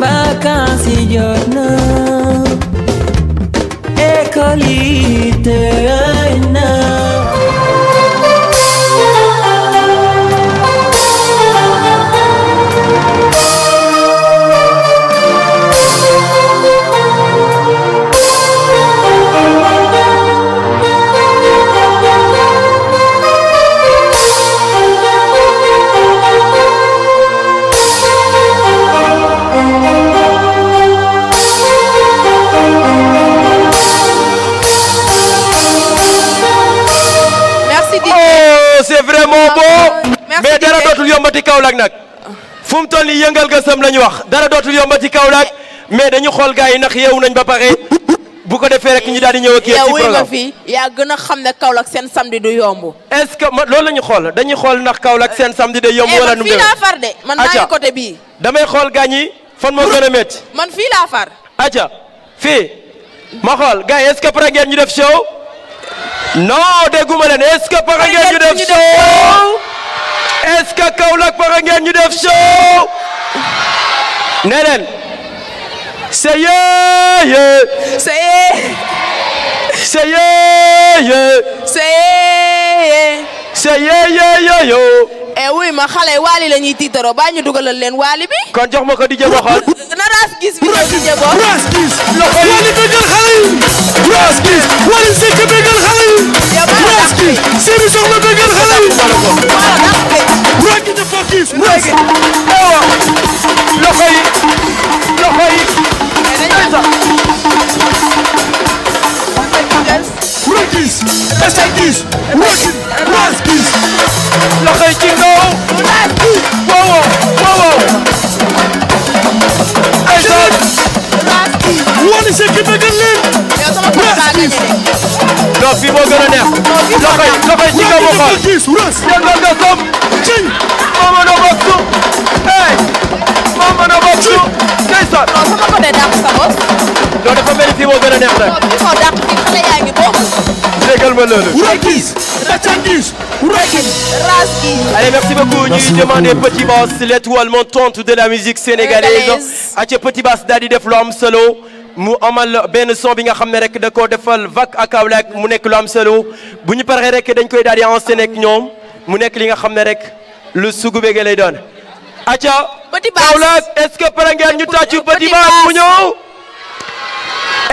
vacances yi jot na école yi tëj na c'est vraiment beau mais dara dootul yombati Kaolack nag fu mu toll nii yëngal gësam la ñu wax dara dootul yombati Kaolack mais dañu xool gars yi ndax yeewu nañ ba pare bu ko defee rek ñu daal di ñëw ak yéen ci programme fii yaa gën a xam ne Kaolack seen samedi du yomb. est-ce que loolu la ñu xool dañuy xool ndax Kaolack seen samedi day yomb wala nu mu fii laa far de man maa ngi côté bii. damay xool gars ñi fan moo gën a métti. man fii laa far. acca fii ma xool gars yi est-ce que pare ngeen ñu def show. non dégguma leen est-ce que pare ngeen ñu def show. est-ce que Kaolack pare ngeen ñu def show. nee leen. c'est yéyé. c'est yéyé. c'est yéyé. c'est yéyé. c'est yéyé yo. oui ma xale waali la ñuy tiitaroo baa ñu dugalal leen waali bi. kon jox ma ko DJ Boxol. na raas gis bi ñëw DJ Box. raas gis. waali bëggal xale yi. raas gis. waali sekk bëggal xale yi. raas gis. seeni soxla bëggal xale yi. raas gis dafa gis. raas gis. loxo yi. loxo yi. Rakis, Esakis, Rakin, Raskis. Loxo yi ci kaw. Wow wow. Aysan. Wally Seck bëggal leen. Raskis. non fii moo gën a neex. loxo yi ci kaw ma xool. Raskis, Ras. yëngal nga som. Ci. Mama na bokk. hey. Mama na bokk. Aysan. non sama ko dee dàq sa bos. non dafa mel ni fii moo gën a neex nag. non fii moo dàq fii xale yaa ngi bokk. déggal ma loolu. Rakis, Esakis, Rakin. Raskis. Allez, merci beaucoup. Nous demandons Petit Bass, l'étoile montante de la musique sénégalaise. Aca Petit Bass daal di def lu am solo mu amal benn son bi nga xam ne rek da koo defal vague ak Kaolack mu nekk lu am solo bu ñu paree rek dañ koy daal di enchaîner ak ñoom mu nekk li nga xam ne rek lu sugubege lay doon. Aca Petit Bass Kaolack est-ce que pare ngeen ñu tàccu Petit Bass mu ñëw.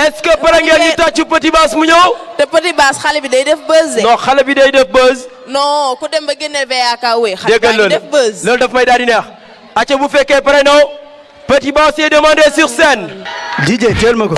est-ce que pare ngeen ñu tàccu Petit Bass mu ñëw. te Petit Bass xale bi day def buzz. non xale bi day def buzz. non ku dem ba génne VAK wéy. xale déggal baa ngi def buzz. loolu daf may daal di neex. acca bu fekkee pare no Petit Bass est demandé sur scène. DJ teel ma ko.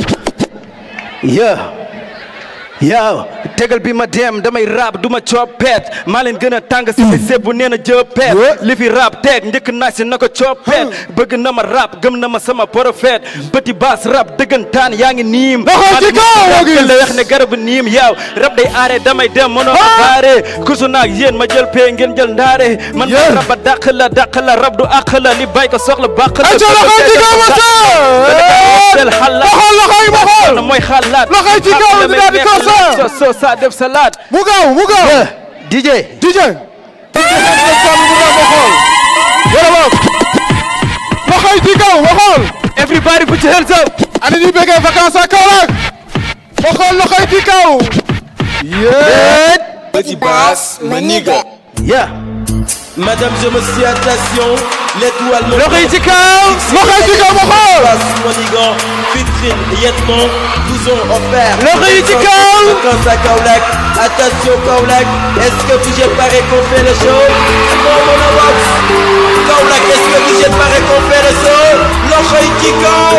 yow tegal bi ma dem damay rap du ma coppet maa leen gën a tàng si sebu nee na jëppet li fi rap teg njëkk naa si na ko coppet bëgg na ma rap gëm na ma sama prophète Petit Bass rap dëggantaan yaa ngi niim la wax ne garabu niim yow rap day aare damay dem mënoo baare kusu naag yéen ma jël pee ngeen jël ndaare man ma rap ba dàq la rap du àq la li bay ko soxla bàq la mooy xalaat so sa def salade mu gaaw DJ loxoy ci kaw waxool everybody put your hands up. ani ñu bëggee vacances à Kaolack waxool loxoy ci kaw Petit Bass ma nigga. Madame, je me suis attention, l'étoile me loxo yi ci kaw ma xool Monigan, vitrine, yettement, vous ont offert. loxo yi ci kaw Vacances à Kaolack, attention Kaolack, est-ce que vous êtes paré qu'on fait le show? Non, mon amour. Kaolack, est-ce que vous êtes paré qu'on fait le show? Loxo yi ci kaw.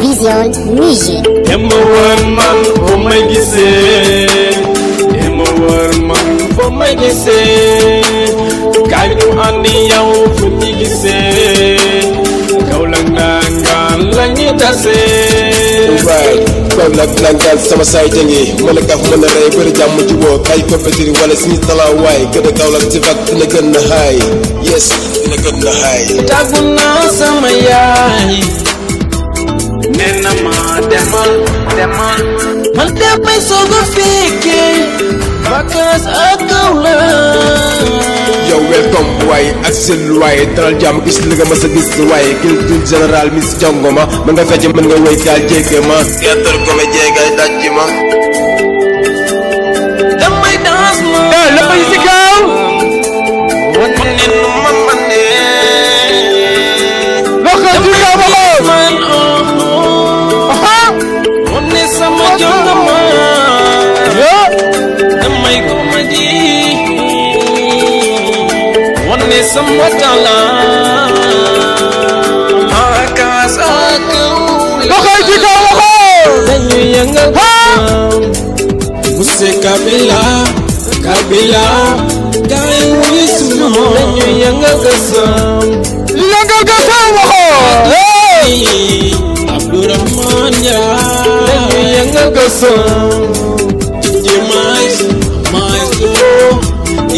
Vision Musique. Dema wër man foo may gisee. Dema wër man foo may gisee. Kaay ñu andi yow fu ñu gisee. Kaolack nangaan la ñuy tasee. waay Kaolack nangaan sama saay jëngi mën a kaf mën a rey bëri jàmm ci woo kay compétir wala suñu talaa waay gën a Kaolack ci vague dina gën na haay yes dina gën na haay. tàggu naa sama yaay. nee na ma demal man damay soog a fekkee vacances à Kaolack. welcome waaye ak seen waaye dalal jàmm gis li nga mas a gis waaye culture général Miss Jongoma mën nga fecc mën nga woy gaal jégge ma gerte ko jeegay dajji ma damay dans ma lépp yi ci kaw wane nu ma mane loxo ci kaw ba xool man wane sama jongama damay ko ma di wane sama talent makas ak loxo ci kaw ba xool dañuy yëngal Muse Kabila Kabila gaay wuy sunu dañuy yëngal gësam yëngal ga kaw ba xool Abdourahman Njaay dañuy yëngal gësam DJ Maestro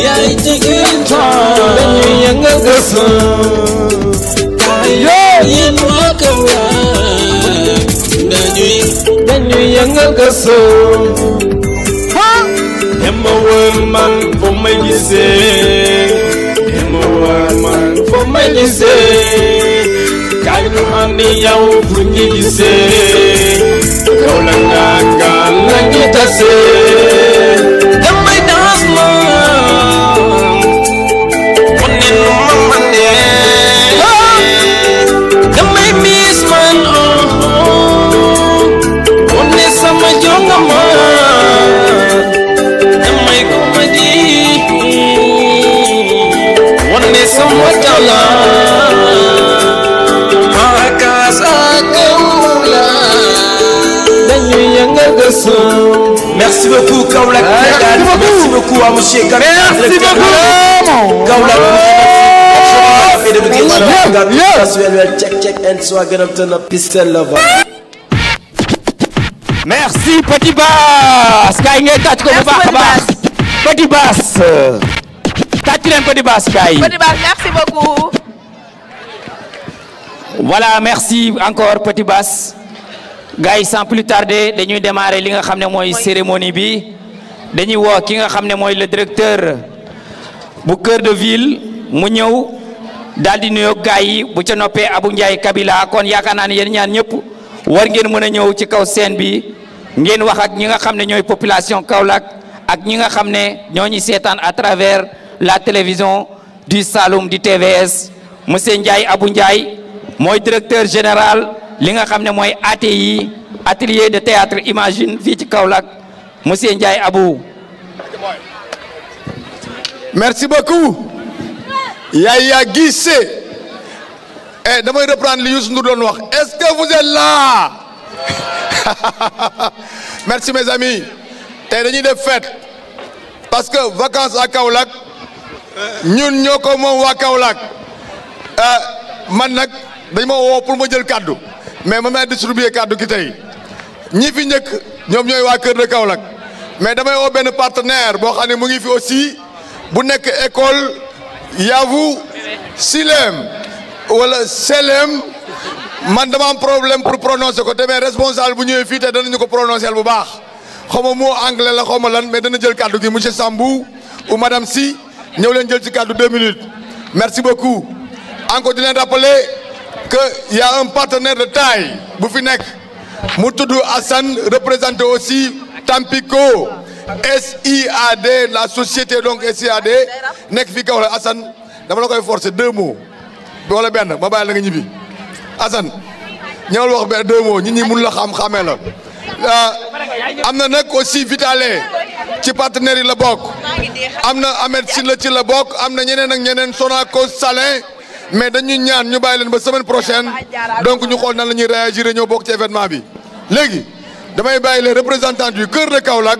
yaay jigéen dañuy yëngal gësam yéen waa Kaolack dañuy yëngal gësam dama wër man foo may gisee dama wër man foo may gisee kaay ñu andi yow fu ñu gisee Kaolack nga la ngi tasee damay dans ma wane nu ma mane damay miis man wane sama jongama damay ko ma di wane sama talent makas ak dañuy yëngal gësam. Merci beaucoup Kaolack. Merci beaucoup à monsieur Kaolack. Merci beaucoup. Kaolack. merci Petit Bass kay ngay tàcc ko bu baax a baax Petit Bass tàcc leen Petit Bass kay Petit Bass, merci beaucoup. voilà merci encore Petit Bass gars yi sans plus tarder dañuy démarrer li nga xam ne mooy cérémonie bi dañuy woo ki nga xam ne mooy le directeur bu cœur de ville mu ñëw daal di nuyoo gars yi bu ca noppee Abou Ndiaye Kabila kon yaakaar naa ne yéen ñaan ñëpp war ngeen mën a ñëw ci kaw scène bi ngeen wax ak ñi nga xam ne ñooy population Kaolack ak ñi nga xam ne ñoo ñuy seetaan à travers la télévision du Saloum du TVS monsieur Ndiaye Abou Ndiaye mooy directeur général li nga xam ne mooy ATI atelier de théâtre imagine fii ci Kaolack monsieur Ndiaye Abou. Merci beaucoup. Yaya Guissé. Eh, damay reprendre li Youssou Ndour doon wax. Est-ce que vous êtes là? Merci mes amis. Tey dañuy def fête parce que vacances à Kaolack ñun ñoo ko moom waa Kaolack man nag dañ ma woo pour ma jël kaddu mais ma may distribuer kaddu gi tey ñi fi njëkk ñoom ñooy waa Kër de Kaolack mais damay woo benn partenaire boo xam ne mu ngi fi aussi bu nekk école Yavuz Silem wala Selem man dama am problème pour prononcer ko te mais responsable bu ñëwee fii te danañu ko prononcer bu baax xaw ma mot anglais la xaw ma lan mais dana jël kaddu gi monsieur Sambou ou madame Si ñëw leen jël ci kaddu 2 minutes merci beaucoup encore di leen rappeler que y a un partenaire de taille bu fi nekk mu tudd Assane représenté aussi Tampico SIAD la société donc SIAD nekk fi kaw la Assane dama la koy forcer 2 mots wala benn ma bàyyi la nga ñibbi Assane ñëwal wax benn 2 mots nit ñi mun la xamee la am na nag aussi Vitale ci partenaires yi la bokk am na Ahmed Sylla ci la bokk am na ñeneen ak ñeneen Sonacos Salin mais dañu ñaan ñu bàyyi leen ba semaine prochaine donc ñu xool nan la ñuy réagir ñoo bokk ci événement bi léegi damay bàyyi les représentants du cœur de Kaolack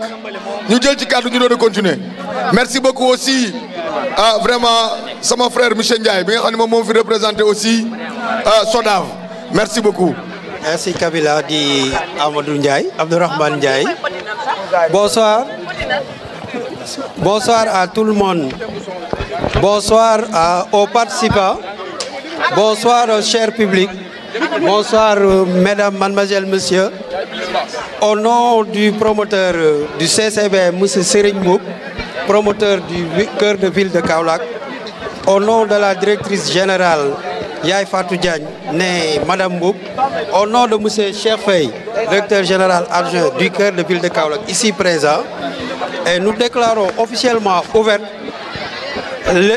ñu jël ci kàddu ñu doon continuer merci beaucoup aussi vraiment sama frère monsieur Ndiaye bi nga xam ne moom moo fi représenté aussi SODAV merci beaucoup. Merci Kabila di Amadou Ndiaye, Abdourahmane Ndiaye. Bonsoir. Bonsoir à tout le monde. Bonsoir aux participants. Bonsoir au cher public. Bonsoir mesdames, mademoiselles, messieurs. Au nom du promoteur du CCB, monsieur Serigne Mboup, promoteur du cœur de ville de Kaolack, au nom de la directrice générale Yaye Fatou Diagne, née Madame Mboup, au nom de M. Cheikh Faye, directeur général adjoint du cœur de ville de Kaolack, ici présent, et nous déclarons officiellement ouverte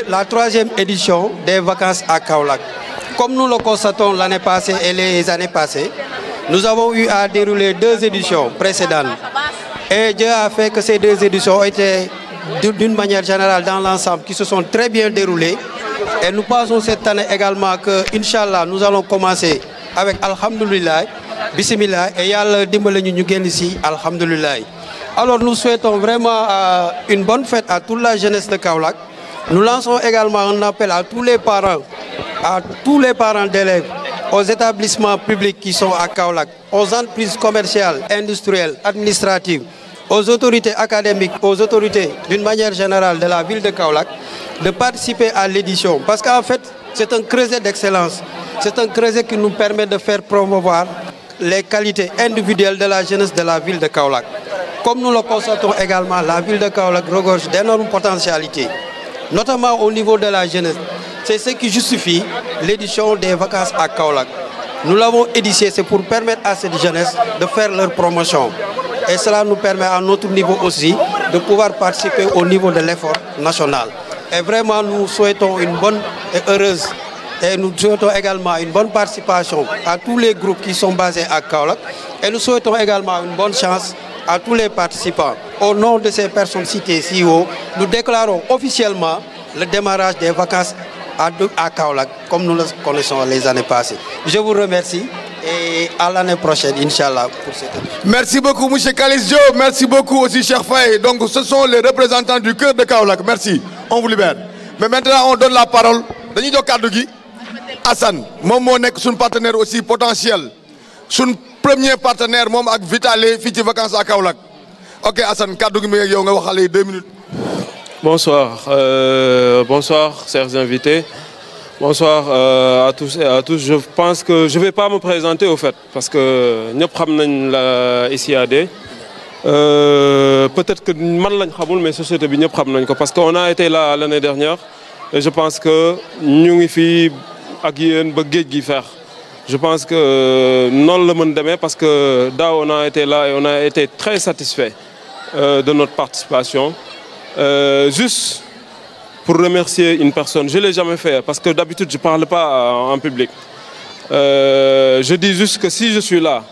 la 3e édition des vacances à Kaolack. Comme nous le constatons l'année passée et les années passées, nous avons eu à dérouler 2 éditions précédentes. Et Dieu a fait que ces 2 éditions ont été d'une manière générale dans l'ensemble qui se sont très bien déroulées. Et nous pensons cette année également que, Inch'Allah, nous allons commencer avec Alhamdulillah, Bismillah, et Yalla dimbali ñu génn ici, Alhamdulillah. Alors nous souhaitons vraiment une bonne fête à toute la jeunesse de Kaolack. Nous lançons également un appel à tous les parents d'élèves, aux établissements publics qui sont à Kaolack, aux entreprises commerciales, industrielles, administratives, aux autorités académiques, aux autorités d'une manière générale de la ville de Kaolack, de participer à l'édition. Parce qu'en fait, c'est un creuset d'excellence. C'est un creuset qui nous permet de faire promouvoir les qualités individuelles de la jeunesse de la ville de Kaolack. Comme nous le constatons également, la ville de Kaolack regorge d'énormes potentialités, notamment au niveau de la jeunesse. C'est ce qui justifie l'édition des vacances à Kaolack. Nous l'avons édité, c'est pour permettre à cette jeunesse de faire leur promotion. Et cela nous permet à notre niveau aussi de pouvoir participer au niveau de l'effort national. Et vraiment, nous souhaitons une bonne et heureuse, et nous souhaitons également une bonne participation à tous les groupes qui sont basés à Kaolack. Et nous souhaitons également une bonne chance à tous les participants. Au nom de ces personnes citées si haut, nous déclarons officiellement le démarrage des vacances à Kaolack, comme nous le connaissons les années passées. Je vous remercie et à l'année prochaine, Inch'Allah. Merci beaucoup, M. Kalis Diop. Merci beaucoup aussi, Cheikh Faye. Donc, ce sont les représentants du cœur de Kaolack. Merci. On vous libère. Mais maintenant, on donne la parole. Dañuy jox kàddu gi Assane moom moo nekk suñu partenaire aussi potentiel suñu premier partenaire moom ak Vitale fii ci vacances à Kaolack. Ok Assane kàddu gi mi ak yow nga waxale 2 minutes. Bonsoir, bonsoir chers invités. Bonsoir à tous et à tous. Je pense que je ne vais pas me présenter au fait parce que ñëpp xam nañ la ICAD. Peut-être que man lañ xamul mais société bi ñëpp xam nañ ko parce qu'on a été là l'année dernière et je pense que ñu ngi fi ak yéen ba géej gi feex. Je pense que non la mën demee parce que daaw on a été là et on a été très satisfait de notre participation. Juste pour remercier une personne, je ne l'ai jamais fait parce que d'habitude je ne parle pas en public. Je dis juste que si je suis là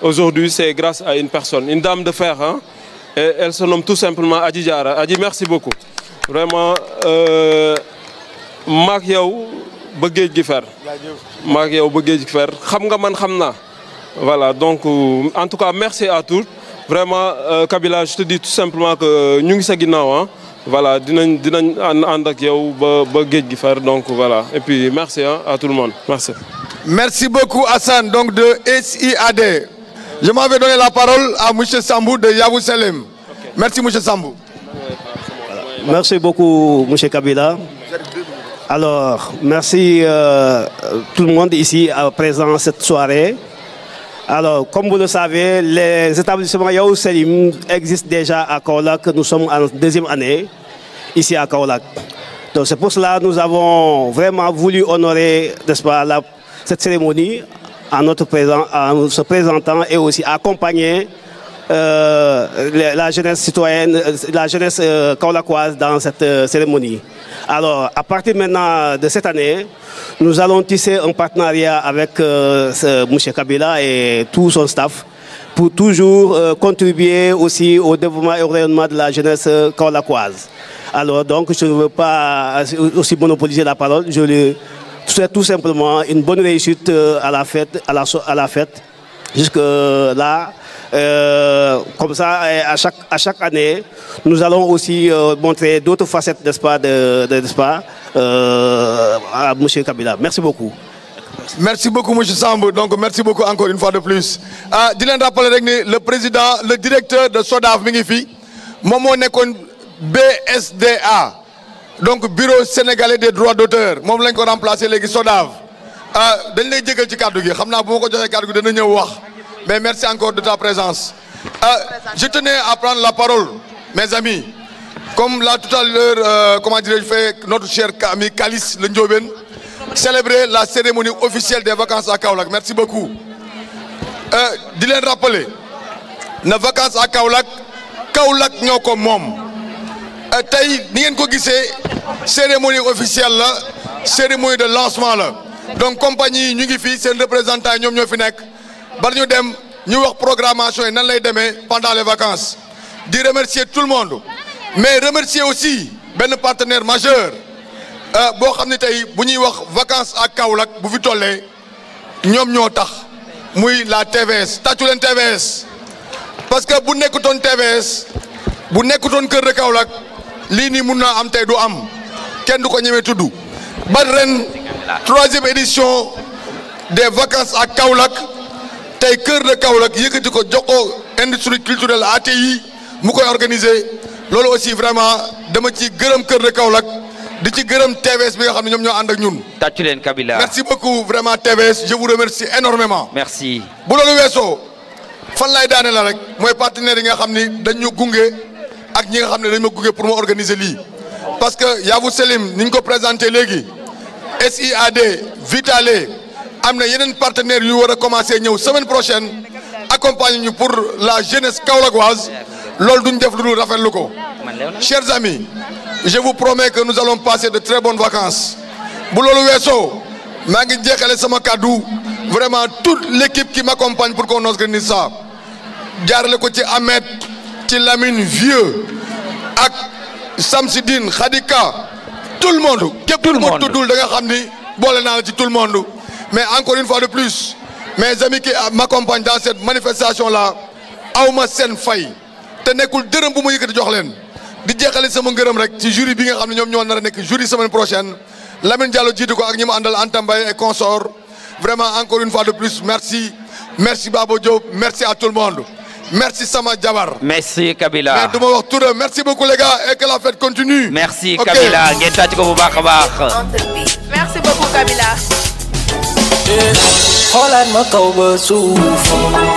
aujourd'hui, c'est grâce à une personne, une dame de fer. Hein, et elle se nomme tout simplement Adji Diarra. Adji, merci beaucoup. Vraiment, maak yow ba géej gi fer. Maak yow ba géej gi fer. Xam nga man xam naa. Voilà, donc en tout cas, merci à tous. Vraiment, Kabila, je te dis tout simplement que ñu ngi sa ginnaaw hein. Voilà, dinañ ànd ak yow ba géej gi fer. Donc voilà. Et puis merci hein, à tout le monde. Merci. Merci beaucoup Hassan, donc de SIAD. Je m'avais donné la parole à M. Sambou de Yavuz Selim. Okay. Merci M. Sambou. Voilà. Merci beaucoup M. Kabila. Alors, merci tout le monde ici présent cette soirée. Alors, comme vous le savez, les établissements Yavuz Selim existent déjà à Kaolack. Nous sommes en 2e année ici à Kaolack. Donc c'est pour cela que nous avons vraiment voulu honorer, n'est-ce pas, cette cérémonie en se présentant et aussi accompagner la jeunesse citoyenne, la jeunesse kaolackoise dans cette cérémonie. Alors, à partir maintenant de cette année, nous allons tisser un partenariat avec M. Kabila et tout son staff pour toujours contribuer aussi au développement et au rayonnement de la jeunesse kaolackoise. Alors, donc, je ne veux pas aussi monopoliser la parole. Je lui souhaite tout simplement une bonne réussite à la fête, jusque là. Comme ça, à chaque année, nous allons aussi montrer d'autres facettes, n'est-ce pas, à M. Kabila. Merci beaucoup. Merci beaucoup, M. Sambou. Donc, merci beaucoup encore une fois de plus. Dylan rappelle le président, le directeur de SODAV Mingifi, Momo Nekon BSDA, donc Bureau sénégalais des droits d'auteur. Moom lañ ko remplacer léegi SODAV. Dañ lay jégal ci kàddu gi xam naa bu ma ko joxee kàddu gi dana ñëw wax. Mais merci encore de ta présence. Je tenais à prendre la parole, mes amis. comme l'a tout à l'heure, comment dirais-je, fait notre cher ami Kalis le Ndiobène, célébrer la cérémonie officielle des vacances à Kaolack. Merci beaucoup. Di leen rappeler na vacances à Kaolack Kaolack ñoo ko moom tey ni ngeen ko gisee cérémonie officielle la cérémonie de lancement la donc compagnie yi ñu ngi fii seen représentants ñoom ñoo fi nekk bari ñu dem ñu wax programmation yi nan lay demee pendant les vacances di remercier tout le monde mais remercier aussi benn partenaire majeur boo xam ne tey bu ñuy wax vacances à Kaolack bu fi tollee ñoom ñoo tax muy la TVS tàccu leen TVS parce que bu nekkutoon TVS bu nekkutoon Kër de Kaolack lii nii mun naa am tey du am kenn du ko ñemee tudd ba ren 3e édition des vacances à Kaolack tey Kër de Kaolack yëkkati ko jox ko industrie culturelle ATI mu koy organiser loolu aussi vraiment dama ci gërëm Kër de Kaolack di ci gërëm TVS bi nga xam ne ñoom ñoo ànd ak ñun. tàccu leen Kabila. merci beaucoup vraiment TVS je vous remercie énormément. merci. bu loolu weesoo fan lay daane la rek mooy partenaires yi nga xam ni dañu gunge ak ñi nga xam ne dañu ma gunge pour ma organiser lii. parce que Yavuz Selim ni ñu ko présenté léegi SIAD Vitale am na yeneen partenaires yu war a commencer ñëw semaine prochaine accompagner ñu pour la jeunesse kaolackoise loolu duñ def lu dul rafetlu ko. chers amis. Je vous promets que nous allons passer de très bonnes vacances. bu loolu weesoo maa ngi jeexale sama kaddu vraiment toute l'équipe qui m'accompagne pour qu'on organise ça jaarale ko ci Ahmed ci Lamine Vieux ak Samsidine Khadika tout le monde. képp ku ma tuddul da nga xam ni boole naa la ci tout le monde. mais encore une fois de plus mes amis qui m'accompagnent dans cette manifestation là awma seen fay te nekkul dërëm bu ma yëkkati jox leen. di jeexale sama ngërëm rek ci jury bi nga xam ne ñoom ñoo nar a nekk jury semaine prochaine Lamine Diallo jiitu ko ak ñi mu àndal Anta Mbaye et consort vraiment encore une fois de plus merci Babo Diop merci à tout le monde merci sama jabar. merci Kabila. mais du ma wax turam merci beaucoup les gars et que la fête continue. merci Kabila ngeen tàcc ko bu baax a baax. merci beaucoup Kabila. xoolaat ma kaw ba suuf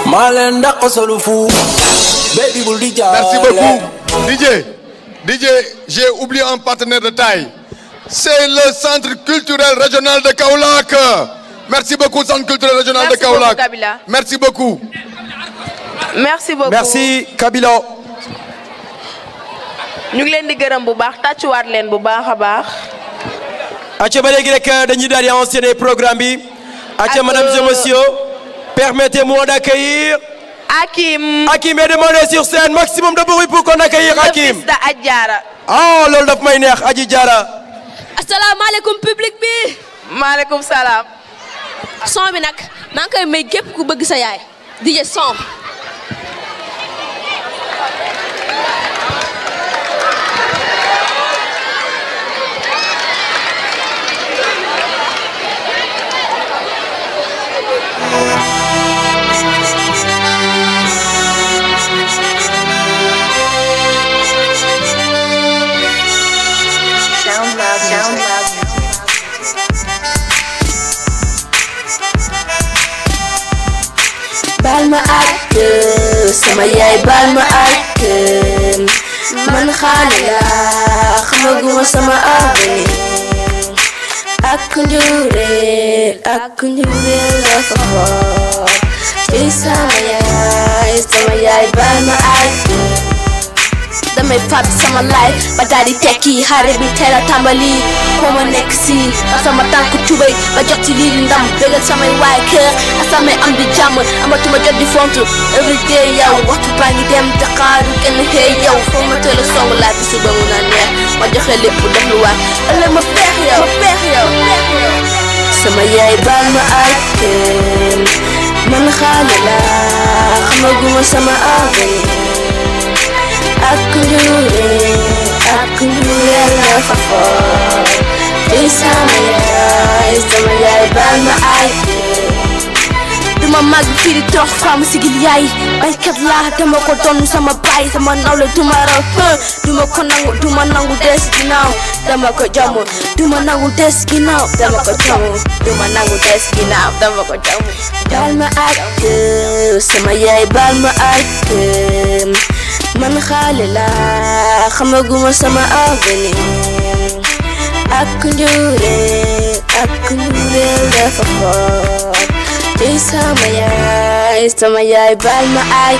maa leen dàq solu fuuf baby bul di jaale. merci beaucoup DJ, j'ai oublié un partenaire de taille. C'est le Centre culturel régional de Kaolack. Merci beaucoup, Centre culturel régional de Kaolack. Merci beaucoup. Merci beaucoup. Merci Kabila. ñu ngi leen di gërëm bu baax tàccuwaat leen bu baax a baax. acca ba léegi rek dañuy daal di enchaîner programme bi. acca madame et monsieur, permettez-moi d'accueillir Hakim. Hakim est demandé sur scène, maximum de bruit pour qu'on accueille Hakim. Le fils de Adjara. Oh loolu daf may neex Adji Diarra. asalaamaaleykum public bi. maaleykum salaam. son bi nag maa ngi koy may képp ku bëgg sa yaay. DJ son. baal ma ak sama yaay baal ma ak man xaale laa xamaguma sama avenir ak njureel la fa xool ci sama yaay baal ma ak damay fàtt sama life ba daal di tekki xare bi teel a tàmbali ko ma nekk si ak sama tànk tubéy ba jot ci lii di ndam bégal samay waay kër ak samay am di jàmm amatuma jot di fontu everyday yow waxtu baa ngi dem Dakaaru kenn xëy yow foo ma teel a song laaj bi suba mu na neex ma joxe lépp def lu waay ëllëg ma feex yow sama yaay baal ma ak man xaale laa xamaguma sama avenir ak njureel la fa xool ci sama yaay baal ma ay duma mag fii di toog fam sigil yaay baykat laa dama ko doon sama baay sama nawle duma raw duma ko nangu des ginnaaw dama ko jamu duma nangu des ginnaaw dama ko jamu baal ma ak sama yaay baal ma ak man xale la xamaguma sama avenir ak njure dafa xool tey sama yaay baal ma ay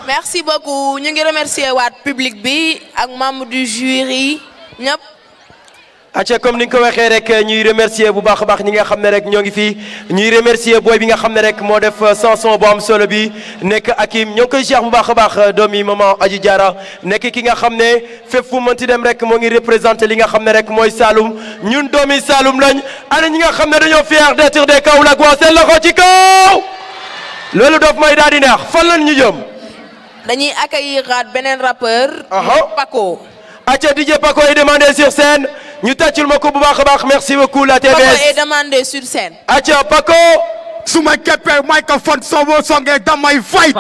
merci beaucoup ñu ngi remercier waat public bi ak membre du jury ñëpp. acca comme ni nga ko waxee rek ñuy remercier bu baax a baax ñi nga xam ne rek ñoo ngi fi ñuy remercier booy bi nga xam ne rek moo def chanson bu am solo bi nekk Hakim ñoo ngi koy jeex bu baax a baax doomi maman Adji Diarra nekk ki nga xam ne fépp fu mënti dem rek moo ngi représenté li nga xam ne rek mooy Saloum ñun doomi Saloum lañ ana ñi nga xam ne dañoo fier d'être des Kaolack waa seen loxo ci kaw loolu doof may daal di neex fan lañ ñu jëm. dañuy accueillir beneen rappeur. Paco. acca DJ Paco est demandé sur scène ñu tàccul ma ko bu baax a baax merci beaucoup la TVS. Paco est demandé sur scène. acca Paco. su ma keppee microphone soo songee damay fight.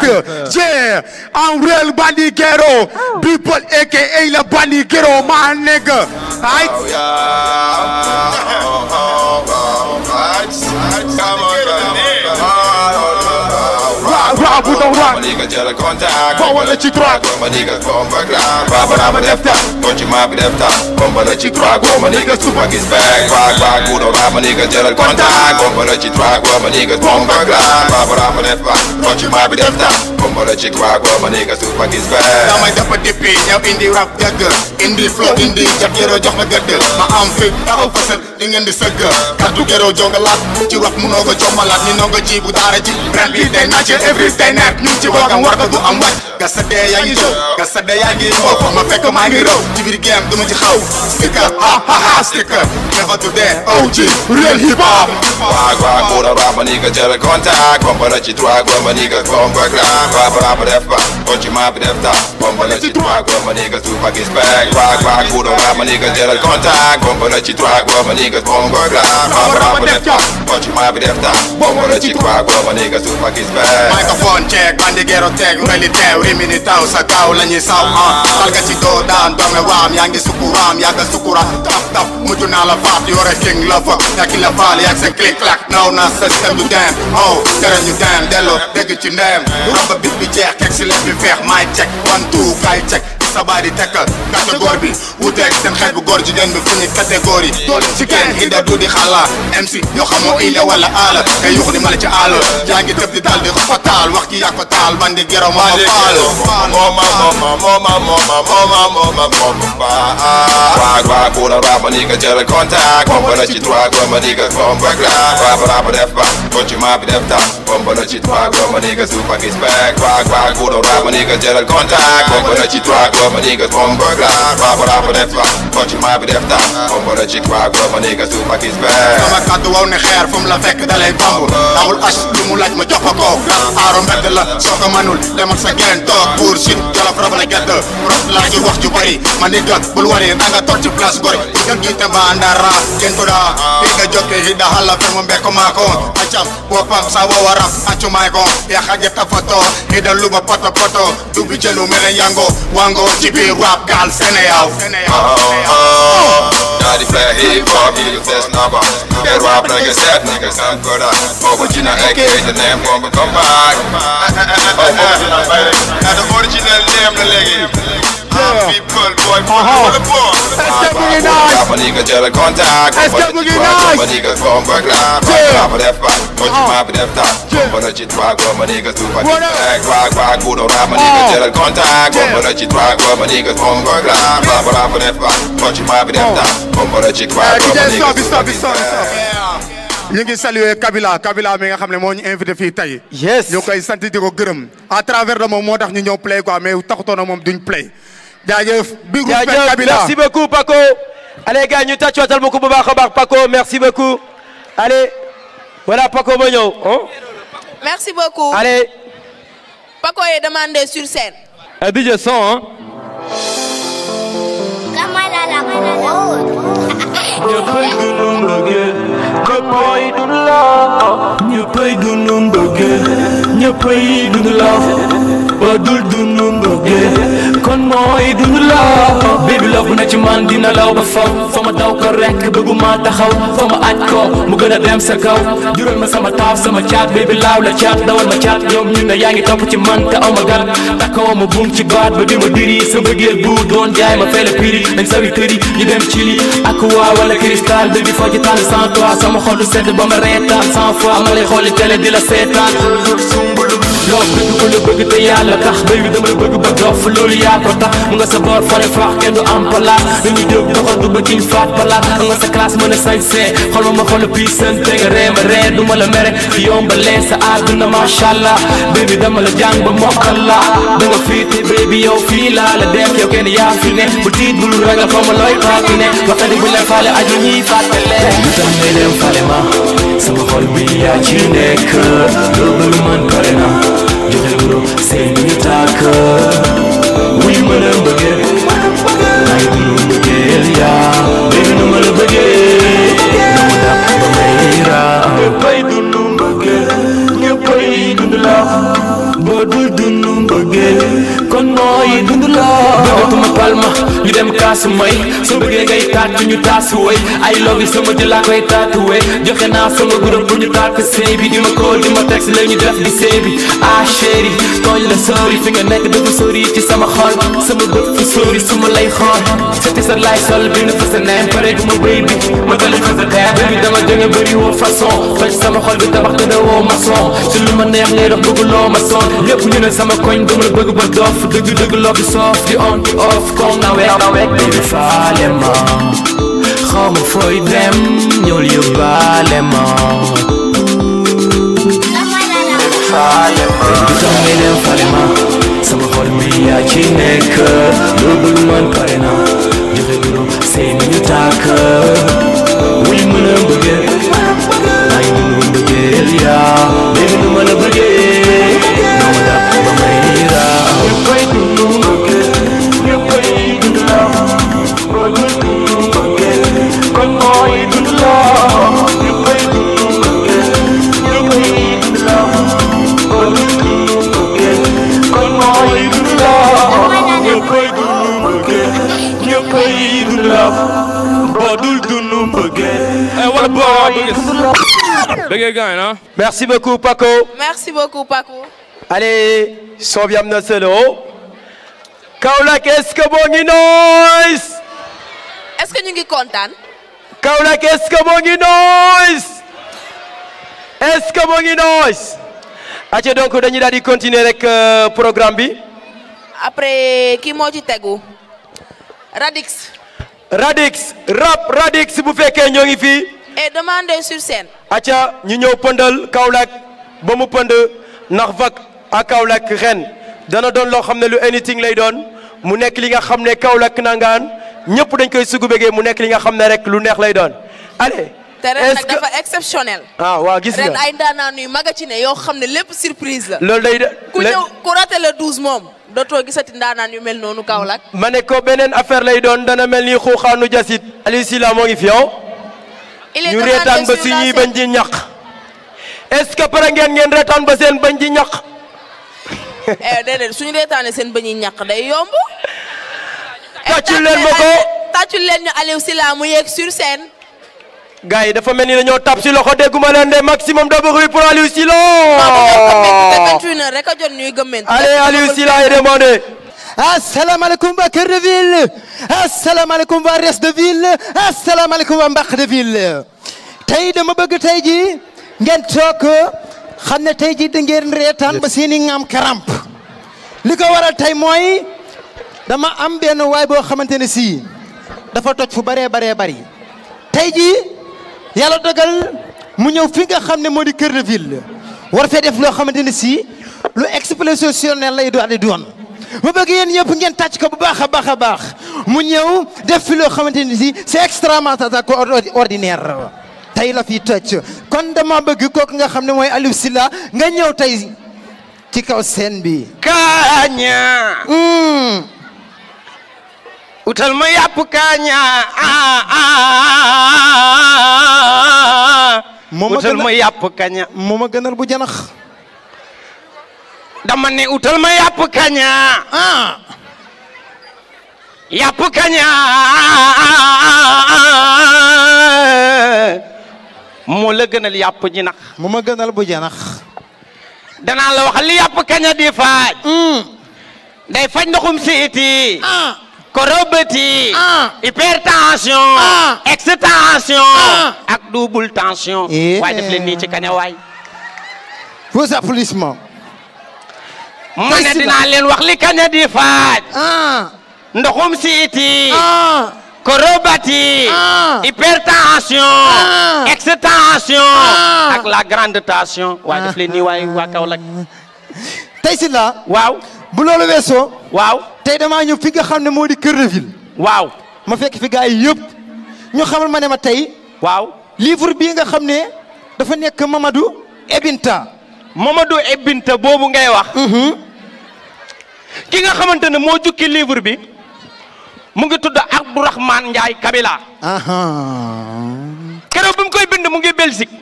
yeah I'm real bandiguero. people aka la bandiguero my nigga. Rabu don't run. Nigga jël contact. Power la ci droit. Ma nigga bomba clap. Baba def ta. Ko ci ma bi def ta. Bomba la ci droit. Ma nigga super gis back. Back bu do ma nigga jël contact. Bomba la ci droit. Ma nigga bomba clap. Baba def ta. Ko ci ma bi def ta. Bomba la ci droit. Ma nigga super gis back. damay dafa dippi ñëw indi rap dëgg. indi flow indi jab gero jox ma gëdd. ma am fit taxaw fasal di ngeen di sëgg. kaddu gero jongalaat. ci rap munoo ko jommalaat. ni noo ko ji bu daara ji. ren bi day naaj everyday night ñu ci wagam war ko du am wàcc. gasade yaa ngi jow gasade yaa ngi foofu ma fekk maa ngi raw. ci biir game du ma ci xaw. sticker ha sticker. never to dead OG real hip hop. Waag bu do ma nigga jël contact. Bomba la ci droit. Ma nigga bomba clap. Baba def ta. Ko ci ma bi def ta. Bomba la ci droit. Ma nigga super gis back. Waag bu do ma nigga jël contact. Bomba la ci droit. Ma nigga bomba clap. Baba def ta. Ko ci ma bi def ta. Bomba la ci droit. Ma nigga super gis back. microphone check bandiguero teg reli teew rimini taw sa kaw la ñuy saw dal nga ci doo daan doome waam yaa ngi sukuraam yaa nga sukura tap mujj naa la faat yore king la fa yaa ki la faal yaa sa click clack naw na système du dem tere ñu dem delloo dégg ci ndem raba bit bi jeex kek si leen bi feex maay check 1 2 kay check sa baay di tekkal catégorie bi wuteeg seen xeet bu góor jigéen bi fu ñu catégorie doole ci kenn ida du di xala MC yoo xamoo ile wala aala te yuux di mala ci àll yaa ngi tëb di dal di ko fatal wax ki yaa ko taal bandi gero ma faal waag bu do ma nigga jël contact. Bomba la ci droit. Ma nigga bomba clap. Baba def ta. Ko ci ma bi def ta. Bomba la ci droit. Ma nigga super gis back. Waag bu do ma nigga jël contact. Bomba la ci droit. Ma nigga bomba clap. Baba def ta. Ko ci ma bi def ta. Bomba la ci droit. Ma nigga super gis back. sama kàddu waw ne xeer fu mu la fekk dalay bambu dawul as lu mu laaj ma jox ko aaro mbedd la soo ko manul demal sa geen toog pour sit jolof rab la gedd rof laa ci wax ju bari ma nigga bul wari na nga toog ci place gori gën giite ba ndara kenn ko daa fii nga jokke hidda halla fer mo mbekko maako accam boppam sa wo warab accu may ko ya xajeta foto hidda luba poto dubi jëlu mele yango wango ci biir rap gal Sénégal Daddy play hip hop, he the best number. Get rap like a set, nigga, sound good. Original AK, the name bomba come back. Now the original name, the leggy. People, boy, my nigga tell a contact. My nigga bomba clap. Baba def ta. Ko ci ma bi def ta. Bomba la ci droit. Ma nigga super back. Waag bu do ma nigga tell a contact. Bomba la ci droit. Ma nigga bomba clap. Baba def ta. Ko ci ma bi def ta. Bomba la ci droit. Ma nigga super ñu ngi saluer Kabila mi nga xam ne moo ñu invité fii tey. yes ñu koy sant di ko gërëm. à travers de moom moo tax ñu ñëw play quoi mais taxutoon na moom duñ play. jaajëf big Kabila merci beaucoup Paco. allez gars ñu tàccuwatal ma ko bu baax a baax Paco merci beaucoup. allez voilà Paco ba ñëw. merci beaucoup. allez. Paco est demandé sur scène. DJ son hein. You're ñëppay dund love ñëppay dund mbëggeel ñëppay dund love ba dul dund mbëggeel kon mooy dund love baby love bu ne ci man dina law ba faw fa ma daw ko rek bëgguma taxaw fa ma aj ko mu gën a dem sa kaw jural ma sama taaf sama caat baby laaw la caat dawal ma caat ñoom ñu ne yaa ngi topp ci man te aw ma gat takkoo ma buum ci baat ba di ma diri sa bëggeel bu doon jaay ma fay la prix dañ sawi tëri ñu dem ci li ak waa wala cristal baby foo ci tànn sans toi sama xol du sedd ba ma reetaan 100 fois ma lay xooli télé di la seetaan loo bëgg ko la bëgg te yàlla tax baby dama la bëgg ba dof loolu yaa ko tax mu nga sa boor fone faax kenn du am palaat dañuy jóg doxantu ba kiñ faat palaat mu nga sa classe mën a sañsee xol ma xool puissante nga ree ma ree du ma la mere yombalee sa àdduna mashallah baby dama la jàng ba mokkal la da nga fiiti baby yow fii laa la def yow kenn yaa fi ne bu tiit bul ragal xaw ma looy paaki ne waxtani bu leen faale aju ñiy fàttale lu tax ngay dem fale ma sama xol bi yaa ci nekk loo bëgg man pare na joxe guro seen ñu tàkk wuy mën a mbëggeel ay dunu mbëggeel yaa baby nu ma la bëggee nu ma dàq ba may raa ñëppay dunu mbëggeel ñëppay dund la boo dul dund mbëggeel kon mooy dund la bëggatuma palma ñu dem kaasu may soo bëggee ngay tàcc ñu taasu way ay love yi sama di laa koy tatuwee joxe naa sama groupe pour ñu tàkk sëy bi di ma call di ma texte la ñu def di sëy bi ah chéri tooñ la sori fi nga nekk dafa sori ci sama xol sama bët fu sori su ma lay xool seeti sa lay sol bind fa sa neen pare gu ma bëy bi ma dali fa sa teer baby dama jóge bëri woo façon toj sama xol bi tabax te da woo maçon su lu ma neex ngay dox bëgg loo ma son ñëpp ñu ne sama koñ dama la bëgg ba dof dëgg dëgg loo bi soof di on di off comme nawek baby faale ma xaw ma fooy dem ñëwul yóbbaale ma baby tax ngay dem faale ma sama xol bi yaa ci nekk loo bëgg man pare na joxe guro sëy mi ñu tàkk wuy mën a mbëggeel ay dunu mbëggeel yaa baby nu ma la bëggee nu ma dàq ba may raa ñëppay dunu mbëggeel ñëppay dund la boo dul dunu mbëggeel kon mooy dund la ñëppay dunu mbëggeel ñëppay dund la boo dul dunu mbëggeel kon mooy dund la ñëppay dunu mbëggeel ñëppay dund la boo dul dunu mbëggeel wala boo Merci beaucoup Paco. Merci beaucoup Paco. Allez, son bi am na solo. Kaolack est-ce que moo ngi noise? Est-ce que ñu ngi kontaan? Kaolack est-ce que moo ngi noise? Est-ce que moo ngi noise? Aca donc dañuy daal di continuer rek programme bi. Après kii moo ci tegu. Radix. Radix rap Radix bu fekkee ñoo ngi fii. Et demandez sur scène. Aca ñu ñëw pëndal Kaolack ba mu pënd ndax vac à Kaolack ren dana doon loo xam ne lu anything lay doon mu nekk li nga xam ne Kaolack nangaan ñëpp dañ koy sugu bëggee mu nekk li nga xam ne rek lu neex lay doon allez. te ren nag dafa exceptionnel. ah waaw gis nga ren ay ndaanaan yu mag a ci ne yoo xam ne lépp surprise la. loolu day de ku ñëw ku raté le 12 moom dootoo gisati ndaanaan yu mel noonu Kaolack. ma ne ko beneen affaire lay doon dana mel ni xuuxaanu jasit Aliou Sylla moo ngi fi yow. ñu reetaan ba suñuy bañ di ñaq est-ce que pare ngeen reetaan ba seen bañ di ñaq. déedéet suñu reetaanee seen bañ yi ñaq day yomb. tàccul leen ma ko tàccul leen ñu Aliou Sylla mu yegg sur scène. gars yi dafa mel ni dañoo tap si loxo dégguma leen de maximum de bruit pour Aliou Sylla. rek a jot ñuy gëmmentu. allez Aliou Sylla est demandé. asalaamaaleykum waa Cœur de Ville asalaamaaleykum waa Reste de Ville asalaamaaleykum waa Mbaq de Ville tey dama bëgg tey ji ngeen toog xam ne tey ji da ngeen reetaan ba seeni ngam karamp li ko waral tey mooy dama am benn waay boo xamante ne si dafa toj fu bëree bari tey ji yàlla dogal mu ñëw fi nga xam ne moo di Cœur de Ville war fee def loo xamante ne si lu exceptionnel lay doon ma bëgg yéen ñëpp ngeen tàcc ko bu baax a baax mu ñëw def fi loo xamante ni si c'est extrêmement ordinaire tey la fi tëcc kon dama bëgg kooku nga xam ne mooy Aliou Sylla nga ñëw tey ci kaw scène bi. Kaaña. utal ma yàpp kaaña utal ma yàpp kaña. moo ma gënal bu janax. dama ne utal ma yàpp kaña. yàpp kaña moo la gënal yàpp jinax. moo ma gënal bu janax. danaa la wax li yàpp kaña di faaj. day faj ndoxum siiti. korobati. hypertension. extension. ak double tension. waaye def leen nii ci kaña waay. vos applaudissements. ma ne dinaa leen wax li kaña di faaj. ndoxum siiti. korobati. hypertension. extension. ak la grande tension. waaye def leen nii waay waa Kaolack. tey si la. waaw. bu loolu weesoo. waaw. tey damaa ñëw fi nga xam ne moo di Cœur de Ville. waaw. ma fekk fi gars yi yëpp. ñu xamal ma ne ma tey. waaw. livre bii nga xam ne dafa nekk Mamadou Ebinta. Mamadou Ebinta boobu ngay wax. ki nga xamante ne moo jukki livre bi mu ngi tudd Abdourahmane Ndiaye Kabila. keroog bi mu koy bind mu ngi Belgique.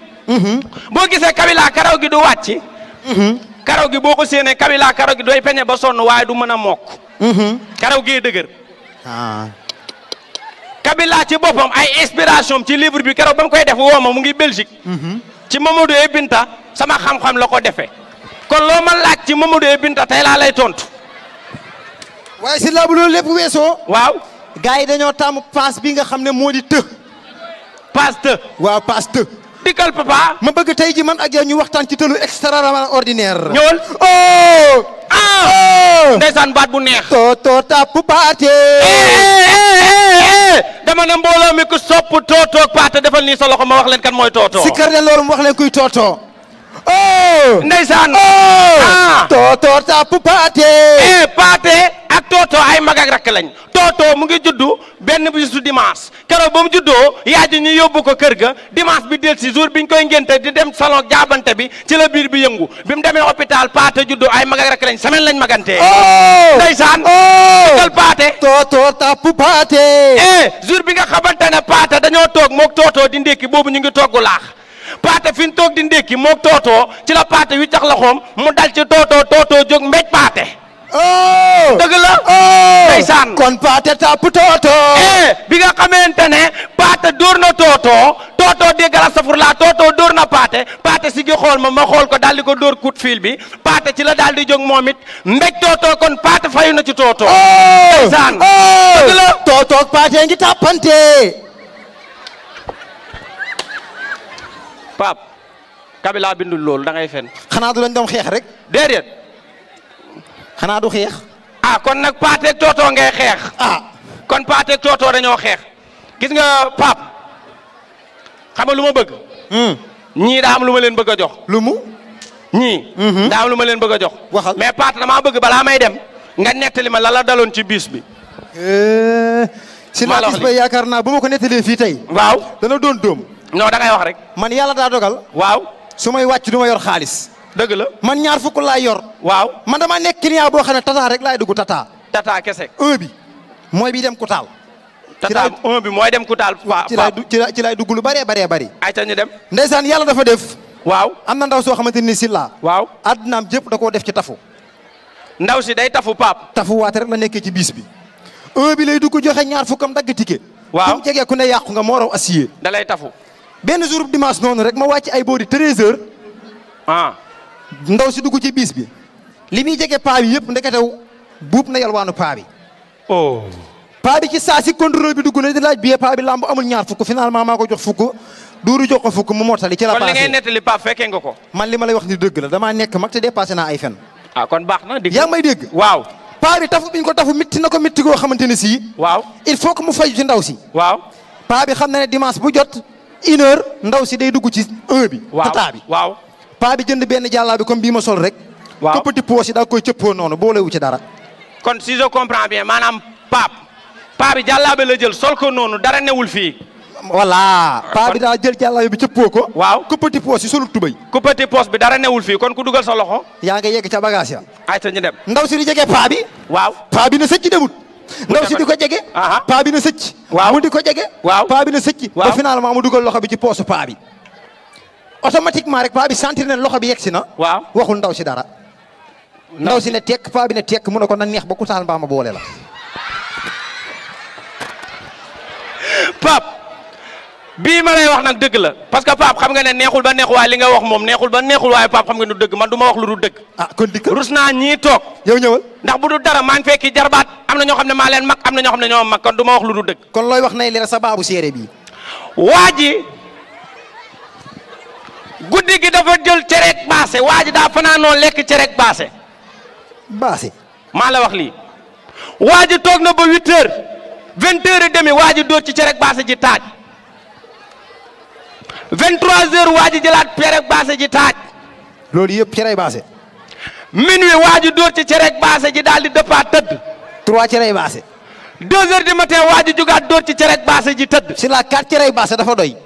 boo gisee Kabila karaw gi du wàcc. karaw gi boo ko séenee Kabila karaw gi doy peñe ba sonn waaye du mën a mokk. karaw gee dëgër. Kabila ci boppam ay inspiration ci livre bi keroog ba mu koy def woo ma mu ngi Belgique. ci Mamadou Ebinta sama xam-xam la ko defee. kon loo ma laaj ci Mamadou Ebinta tey laa lay tontu. waaye si laa bu loolu lépp weesoo. waaw. gars yi dañoo taamu paas bi nga xam ne moo di të. paas të. waaw paas të. dikkal papa. ma bëgg tey ji man ak yow ñu waxtaan ci tëlu extraordinaire. ñëwal. ndeysaan baat bu neex. toto tap paate. dama ne mbooloo mi ku sopp toto paate defal nii sa loxo ma wax leen kan mooy toto. si kër leen loolu mu wax leen kuy toto. ndeysaan. toto tap paate. paate ak toto ay mag ak rakk lañ. toto mu ngi juddu benn bisu dimanche keroog ba mu juddoo yaay ji ñu yóbbu ko kër ga dimanche bi del si jour biñ koy ngénte di dem salon jaabante bi ci la biir bi yëngu bi mu demee hôpital paate juddoo ay mag ak rakk lañ semaine lañ magantee. ndeysaan. dëggal paate. toto tap paate. jour bi nga xamante ne paate dañoo toog moog toto di ndékki boobu ñu ngi togg laax. paate fi ñu toog di ndékki moog toto ci la paate wi tax loxoom mu dal ci toto jóg mbéj paate. dëgg la. ndeysaan. kon paate tap toto. bi nga xamante ne paate dóor na toto dégg la safur la toto dóor na paate si gi xool ma xool ko daal di ko dóor coup de fil bi paate ci la daal di jóg moom it mbéj toto kon paate fayu na ci toto. ndeysaan. dëgg la. toto ak paate ngi tàppante. Pape Kabila bindul loolu da ngay fen. xanaa du lañ doon xeex rek. déedéet. xanaa du xeex. kon nag paateeg toto ngay xeex. kon paateeg toto dañoo xeex. gis nga Pape xam nga lu ma bëgg. ñii daa am lu ma leen bëgg a jox. lu mu. ñii. daa am lu ma leen bëgg a jox. waxal mais Paate damaa bëgg balaa may dem nga nettali ma la daloon ci bis bi. si la bis ba yaakaar naa bu ma ko nettalee fii tey. waaw dana doon dóom. non da ngay wax rek. man yàlla daa dogal. waaw. su may wàcc du ma yor xaalis. dëgg la. man ñaar fukk laay yor. waaw. man damaa nekk client boo xam ne tata rek laay dugg tata. tata kese. 1 bi mooy bi dem Kutaal. tata 1 bi mooy dem Kutaal. ci laay dugg lu bëree bëri. ayca ñu dem. ndeysaan yàlla dafa def. waaw. am na ndaw soo xamante ni si la. waaw. addunaam jëpp da koo def ci tafu. ndaw si day tafu Pape. tafu waate rek la nekkee ci bis bi. 1 bi lay dugg joxe ñaar fukkam dagg ticket. waaw mu jegee ku ne yàqu nga moo raw assier. da lay tafu. benn jour dimanche noonu rek ma wàcc ay boori 13h. ndaw si dugg ci bis bi. li muy jege paa bi yëpp ndeketew buub na yalwaanu paa bi. paa bi ci saa si contrôle bi dugg na di laaj billet paa bi lamb amul ñaar fukk finalement maa ko jox fukk duuru jox ko fukk mu mottali ci la passé. kon li ngay nettali Pape fekkee nga ko. man li ma lay wax ni dëgg la damaa nekk mag te dépassé naa ay fen. kon baax na. yaa ngi may dégg. waaw. paa bi tafu biñ ko tafu mitti na ko mitti goo xamante ne sii. waaw. il faut que mu faju ci ndaw si. waaw. paa bi xam na ne dimanche bu jot 1h ndaw si day dugg ci 1 bi. waaw tata bi. waaw. paa bi jënd benn jàllaa bi comme bii ma sol rek. waaw ko petit poos yi daa koy cëppoo noonu boolewu ci dara. kon si je comprends bien maanaam Pape. paa bi jàllaabe la jël sol ko noonu dara newul fii. voilà. paa bi daa jël jàllaabe bi cëppoo ko. waaw ku petit poos yi solul tubay. ku petit poos bi dara newul fii kon ku dugal sa loxo. yaa nga yegg ca bagage ya. ayca ñu dem. ndaw si di jege paa bi. waaw. paa bi na sëcc demut. ndaw si di ko jege. paa bi na sëcc. waaw mu di ko jege. waaw paa bi na sëcc. ba finalement mu dugal loxo bi ci poosu paa bi. automatiquement rek paa bi sentir na loxo bi yegg si na. waaw waxul ndaw si dara. ndaw si ne tekk paa bi ne tekk mu ne ko na neex ba ku taal mbaa ma boole la. Pape bii ma lay wax nag dëgg la parce que Pape xam nga ne neexul ba neexul waaye li nga wax moom neexul ba neexul waaye Pape xam nga du dëgg man du ma wax lu du dëgg. ah kon dikk rus naa ñii toog. yow ñëwal ndax bu du dara maa ngi fekki jarbaat am na ñoo xam ne maa leen mag am na ñoo xam ne ñoo mag kon du ma wax lu du dëgg. kon looy wax nay leer sa baabu séeré bi. waa ji guddi gi dafa jël cereeg baase waa ji daa fanaanoo lekk cereeg baase. baase. maa la wax lii. waa ji toog na ba 8 heures 20 heures et demi waa ji dóor ci cereeg baase ji taaj. 23 heures waa ji jëlaat cereeg baase ji taaj. loolu yëpp cereeg baase. minuit waa ji dóor ci cereeg baase ji daal di dëppaat tëdd. 3 cereeg baase. 2 heures du matin waa ji jugaat dóor ci cereeg baase ji tëdd. si la 4 cereeg baase dafa doy.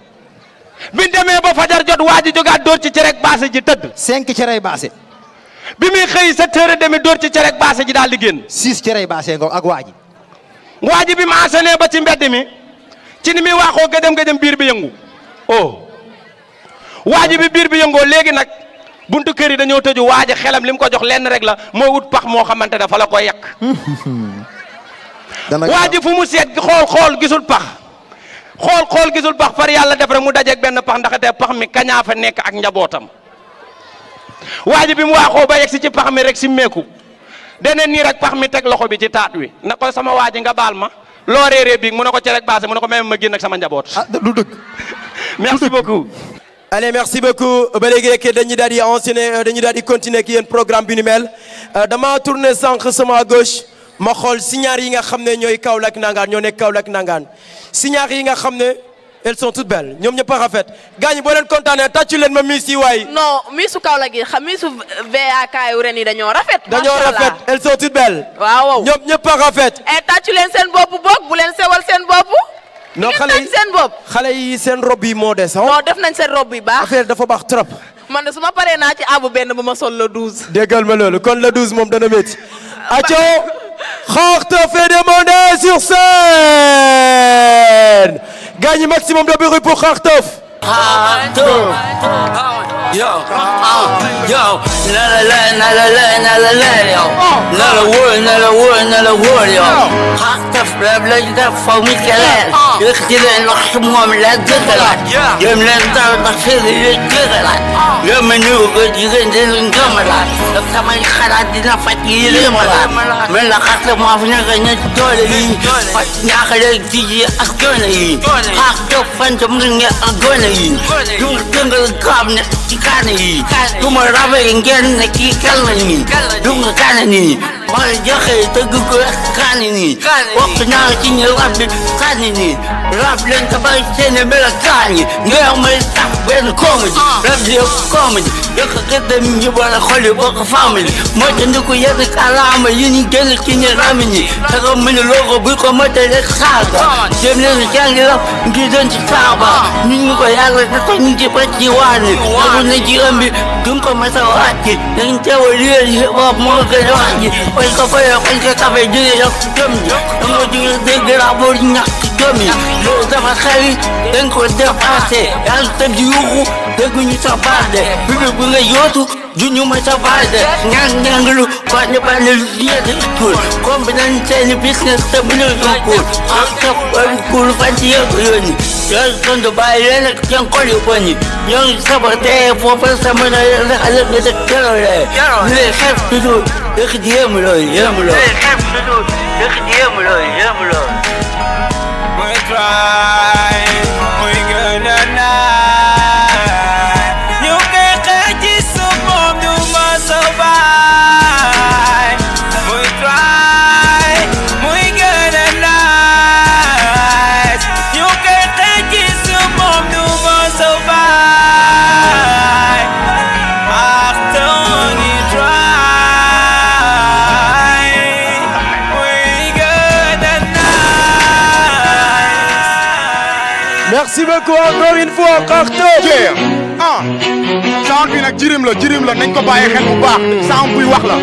biñ demee ba fajar jot waa ji jugaat dóor ci cereeg baase ji tëdd. 5 cereeg baase. bi muy xëy 7 heures et demi dóor ci cereeg baase ji daal di génn. 6 cereeg baase nga ak waa ji. waa ji bi ma enseigné ba ci mbedd mi ci ni muy waaxoo gëjëm biir bi yëngu oh waa ji bi biir bi yëngoo léegi nag buntu kër yi dañoo tëju waa ji xelam li mu ko jox lenn rek la moo wut pax moo xamante ne fa la koy yàq. waa ji fu mu seet xool gisul pax xool gisul pax far yàlla def rek mu dajeeg benn pax ndaxte pax mi kañaa fa nekk ak njabootam. waa ji bi mu waaxoo ba yegg si ci pax mi rek si meeku dene nii rek pax mi teg loxo bi ci taat wi na ko sama waa ji nga baal ma loo réeree biig mu ne ko cereeg baase mu ne ko même ma génn ak sama njaboot. ah du dëgg. merci beaucoup. allez merci beaucoup ba léegi rek dañuy daal di enchaîner dañuy daal di continuer ak yéen programme bi ni mel dama tourné sànq sama à gauche ma xool signaar yi nga xam ne ñooy Kaolack nangaan ñoo nekk Kaolack nangaan signaar yi nga xam ne elles sont toutes belles ñoom ñëpp a rafet gaañ boo leen kontaanee tàccu leen ma miss yi waay. non missu Kaolack yi xam missu VAK yu ren yi dañoo rafet. dañoo rafet elles sont toutes belles. waaw ñoom ñëpp a rafet. tàccu leen seen bopp boog bu leen sewal seen bopp. non xale yi seen robe yi moo des. non def nañ seen robe yi baax. affaire dafa baax trop. man de su ma paree naa ci abu benn bu ma sol le 12. déggal ma loolu kon le 12 moom dana métti. Acho Kharteuf fait demander sur scène. Gagne maximum de bruit pour Kharteuf. Yo, yo, another word, yo. Kharteuf, bla def faw mi keleen. Yëkkati leen wax ci moom la dëggalaat. Jëm leen taw ndax seen yi dëggalaat. Jëm ñu ko jigéen di leen gëmalaat. Daf samay xalaat dina faj yi limalaat. Mel na Kharteuf moo fi nekk ña ci doole yi. Faj ñaaxale tijji ak gone yi. Kharteuf fan mu ngi ak gone yi. Du dëngal gaab ne ci kaane yi. Du ma rabe ngeen ne kii kal na nii. Du nga kaane nii. Ma joxe tëgg ko kaane nii. Wax naa ci ñu rab bi kaane nii. Rab leen ko bàyyi seen mel ak kaane yi. Nga may tax benn comédie. Rab di comédie. Yokk gëddam ñu boole xol yi bokk famille. Moo tax ndi ko yedd kalaama yi ñu génn ci ñu rami ñi. Taga mu ne logo bu ko mote rek saaga. Dem leen jàngi rab ngi doon ci saaba. Ñu ngi ko yàlla te ko ñu ci ba ci waani. Tagu na ci ëmbi duñ ko masa wàcci. Dañ teewa liyeel hip hop moo gën a wàcci. Koñ ko fayoo koñ ko kafe jóge yokk jom ji. Danga jóge dégg rapport ñàkk jom yi. Loolu dafa xewi dañ ko dépassé. Yàlla tëb di yuuxu dégguñu sa baade. Bibi bu nga yootu juñu ma sa baade. Ñang-ñanglu bànn lu yedd school. Comme nañ seeni business te bu ñu cool. Ak topp wàllu cool fan ci yëpp yoon yi. Yooyu tontu bàyyi leen ak seen xol yu bon yi. Ñoo ngi saboté foofu sa mën a xale nga dëkk keroole. Ñu lay xeeb toujours dëkk di yéemu loolu yéemu loolu. Ñu lay xeeb toujours dëkk di yéemu loolu yéemu loolu. Muy try, muy gën a naay. Ñu koy xeex ci sa moom du ma sa baay. Muy try, muy gën a naay. Ñu koy xeex ci sa moom du ma sa baay. Ach, don't you try, muy gën a naay. Merci beaucoup encore une fois Kharteuf. sound bi nag jirim la nañ ko bàyyi xel bu baax sound buy wax la.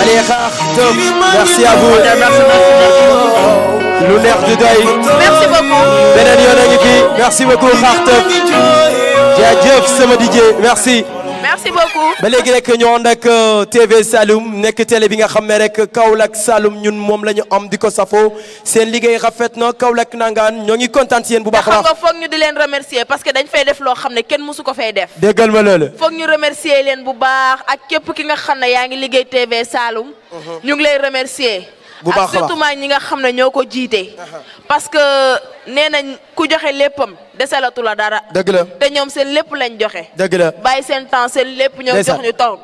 Allez Kharteuf, merci à vous. Merci. lu neex du doy. merci beaucoup. beneen yoon a ngi fi merci beaucoup Xartëf jaajëf sama DJ merci. merci beaucoup. ba léegi rek ñu ànd ak TV Saloum nekk télé bi nga xam ne rek Kaolack Saloum ñun moom la ñu am di ko safoo seen liggéey rafet na Kaolack nangaan ñoo ngi kontaan si yéen bu baax a baax. xam nga foog ñu di leen remercier parce que dañ fay def loo xam ne kenn mësu ko fay def. déggal ma loolu. foog ñu remercier leen bu baax ak képp ki nga xam ne yaa ngi liggéey TV Saloum. ñu ngi lay remercier. bu baax a baax ak surtout ñi nga xam ne ñoo ko jiite. parce que nee nañ ku joxe léppam desalatu la dara. dëgg la te ñoom seen lépp lañ joxe. dëgg la bàyyi seen temps seen lépp ñoo jox ñu toog.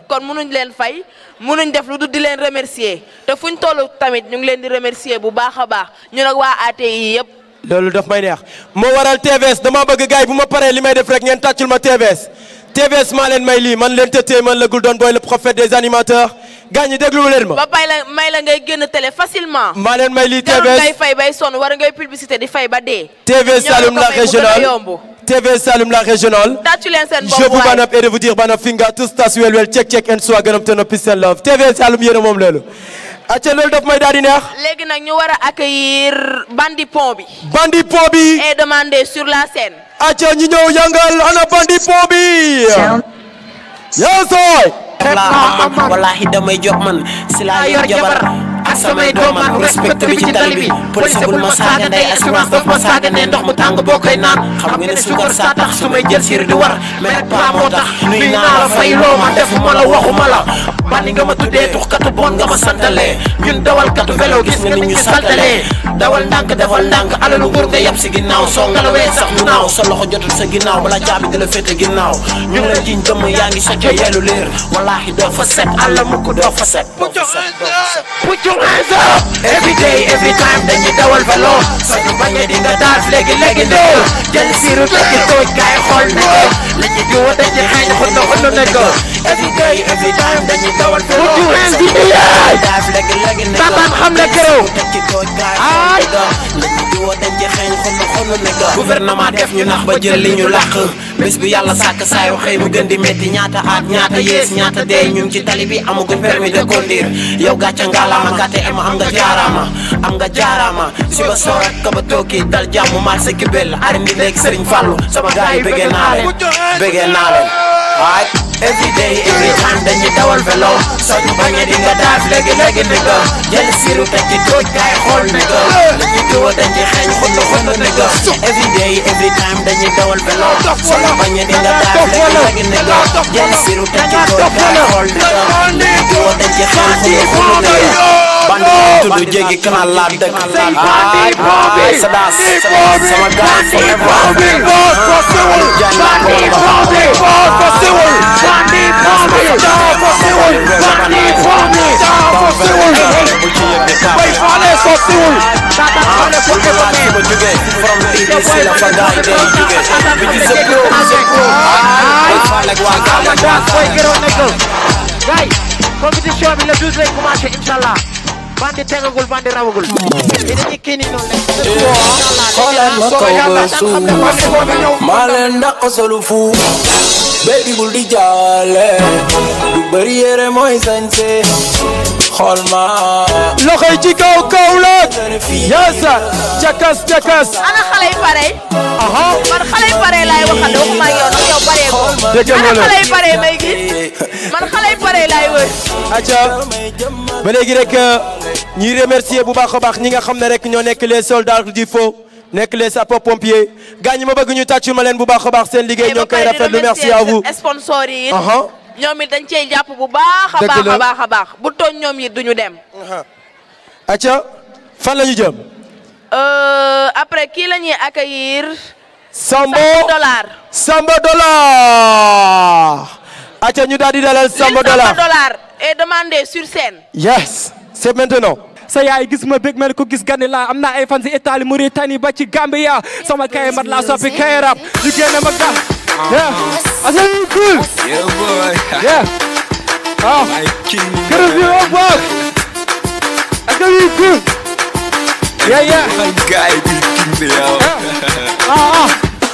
kon munuñ leen fay munuñ def lu dul di leen remercier te fuñ toll tamit ñu ngi leen di remercier bu baax a baax ñu nag waa ATI yëpp. loolu daf may neex moo waral TVS dama bëgg gars yi bu ma paree li may def rek ngeen tàccul ma TVS TVS maa leen may lii man leen tëttee man la Golden Boy le prophète des animateurs gars ñi déglu leen ma. ba may la ngay génn télé facilement. maa leen may lii TVS ngay fay bay sonn war ngay publicité di fay ba dee. TVS Saloum la régionale TVS Saloum la régionale. tàccu leen seen bopp je vous ban up et de vous dire ban up finger tous tas wel wel check check and so gënam te no peace and love TVS Saloum yéen a moom loolu. acca loolu daf may daal di neex. léegi nag ñu war a accueillir bandi pont bi. bandi pont bi. et demander sur la scène. acca ñu ñëw yëngal ana bandi pont bi. yaa sooy. wallahi damay jox man si laa yor jabar ak samay doom man respecté bi ci tali bi police bul ma saaga ndey assurance daf ma saaga ne ndox mu tàng boo koy naan xam nga ne sukar saa tax su may jël sir di war mais pas moo tax nuy naa la fay loo ma defuma la waxuma la bandi nga ma tuddee tuxkatu bon nga ma santalee ñun dawalkatu vélo gis nga ni ñu santalee dawal ndànk defal ndànk alalu nguur nga yab si ginnaaw soo ngalawee sax mu naaw sa loxo jotul sa ginnaaw bala jaabi di la féete ginnaaw ñu ngi la jiñ dëmm yaa ngi socce yeelu leer wallahi doo fa set àlla mukk doo fa set put your hands up every day every time dañuy dawal vélo sañu bañe di nga daal léegi léegi ndóol jël siiru tekki tooj kaay xool ne ko la ñu jiwa dañuy xeeñ xunn ne ko every day every time dañuy dawal vélo put your hands in the air daal léegi léegi ne ko tataan xam ne keroog tekki tooj kaay xool ne ko la ñu jiwa dañuy xeeñ xunn ne ko gouvernement def ñu nax ba jël li ñu làq bés bi yàlla sàkk saa yu xëy mu gën di metti ñaata at ñaata yees ñaata dee ñu ngi ci tali bi amaguñ permis de conduire yow gàcce ngalaama KTM am nga jaaraama si ba soor ak kaba tooki dal jàmm maal sa kibel arim di léegi Serigne Fallou sama gars yi bëggee naa leen waay every day every time dañuy dawal vélo soo ñu bañee di nga daal léegi léegi ni nga jël siiru teg ci tooj kaay xool ni nga la ñu jiwa dañuy xeeñ xunn ni nga every day every time dañuy dawal vélo soo ñu bañee di nga daal léegi léegi ni nga jël siiru teg ci tooj kaay xool ni nga la ñu jiwa dañuy xeeñ xunn ni nga bandi tudd jéggi kanal laa dëkk ay Sadas sama gars compétition bi le 12 lay commencé inshallah bandi tegagul bandi rawagul dañuy kii nii noonu xoolal ma kaw ba suuf maa leen dàq solu fu baby bul di jaale du bëri yére mooy sañse xool ma loxoy ci kaw Kaolack yasa cakas ana xale yi pare man xale yi pare laay waxal waxuma ak yow nag yow pare ko ana xale yi pare may gis man xale yi pare laay wër aca ba léegi rek ñuy remercier bu baax a baax ñi nga xam ne rek ñoo nekk les soldats du feu nekk les sapeurs-pompiers gars ñi ma bëgg ñu tàccul ma leen bu baax a baax seen liggéey ñoo koy rafetlu merci à vous sponsors yi ñoom it dañ cey jàpp bu baax a baax bu tooñ ñoom it duñu dem aca fan la ñu jëm après kii la ñuy accueillir Samba $. aca ñu daal di dalal Samba $. et demander sur scène. Yes, c'est maintenant. sa yaay gis ma bég mel ko gis gane la am naa ay fan si Italie Mauritanie ba ci Gambia sama kay mat laa soppi kay rap ñu génne ma ga yeah asa you cool yeah boy yeah oh kër bi oh boy asa you cool yeah guy bi king bi yow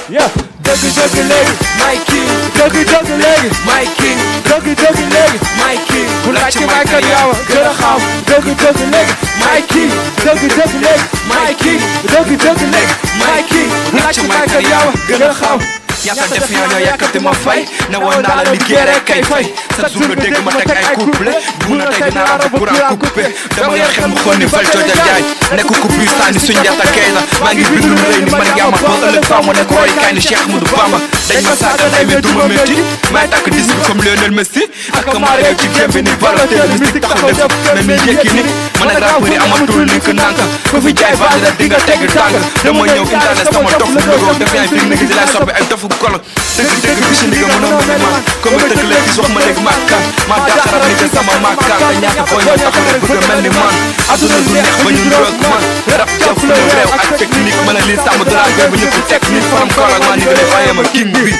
yeah dëgg dëgg léegi may king dëgg dëgg léegi may king dëgg dëgg léegi may king bu laajte may kat yow gën a xam dëgg dëgg léegi may king dëgg dëgg léegi may king dëgg dëgg léegi may king bu laajte may kat yow gën a xam yàlla def yaa ñoo yàkkati ma fay ne woon naa la liggéey rek kay fay chaque jour nga dégg ma teg ay couple bu na tey dinaa rab courant coupé dama yor xel mu xool ni fal jooja jaay nekk coupe yu sànni suñ njata kay na maa ngi bindu lu rëy ni man yaa ma ba ëllëg faa ma nekk roy kay ni Cheikh Ahmadou Bamba dañ ma saaga day mais du ma métti may tàkk disque comme Lionel Messi ak maa réew ci game bi ni Balotelli mystique taxaw def mel ni yëkki ni man ak rappeur yi amatul link nanka ku fi jaay bandi la di nga tegg tàng dama ñëw indaale sama dof logo def yaay fi nigi di lay soppi ay dofu golo dëgg dëgg bi si ndiga mënoon ma ne man comme dëgg la gis wax ma léegi màkkaan maa daaxarab ni jël sama màkkaan te ñàkk boo ñëw taxaw rek bëgg mel ni man aduna du neex ba ñu roog man rap jëf la réew ak technique ma la lii sàmm drague ba ñëpp technique faram korak maa ni nga lay fayee ma king bi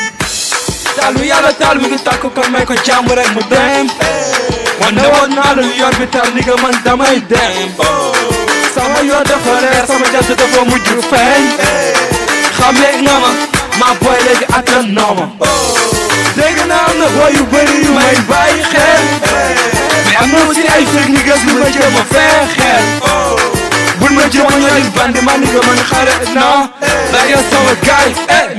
taal bi yàlla taal mi ngi tàkk kon may ko jàmm rek mu dem man ne woon naa la yor bi taal ni nga man damay dem sama yoon dafa leer sama jant dafa mujj feeñ xamee nga ma maa booy léegi attan noo ma dégg naa am na booy yu bëri yu may bàyyi xel mais am na aussi ay fake niggas yu ma jéem a fexeel bul ma jéem a ñëw bandi ma ni nga man xare non la yow sama gaay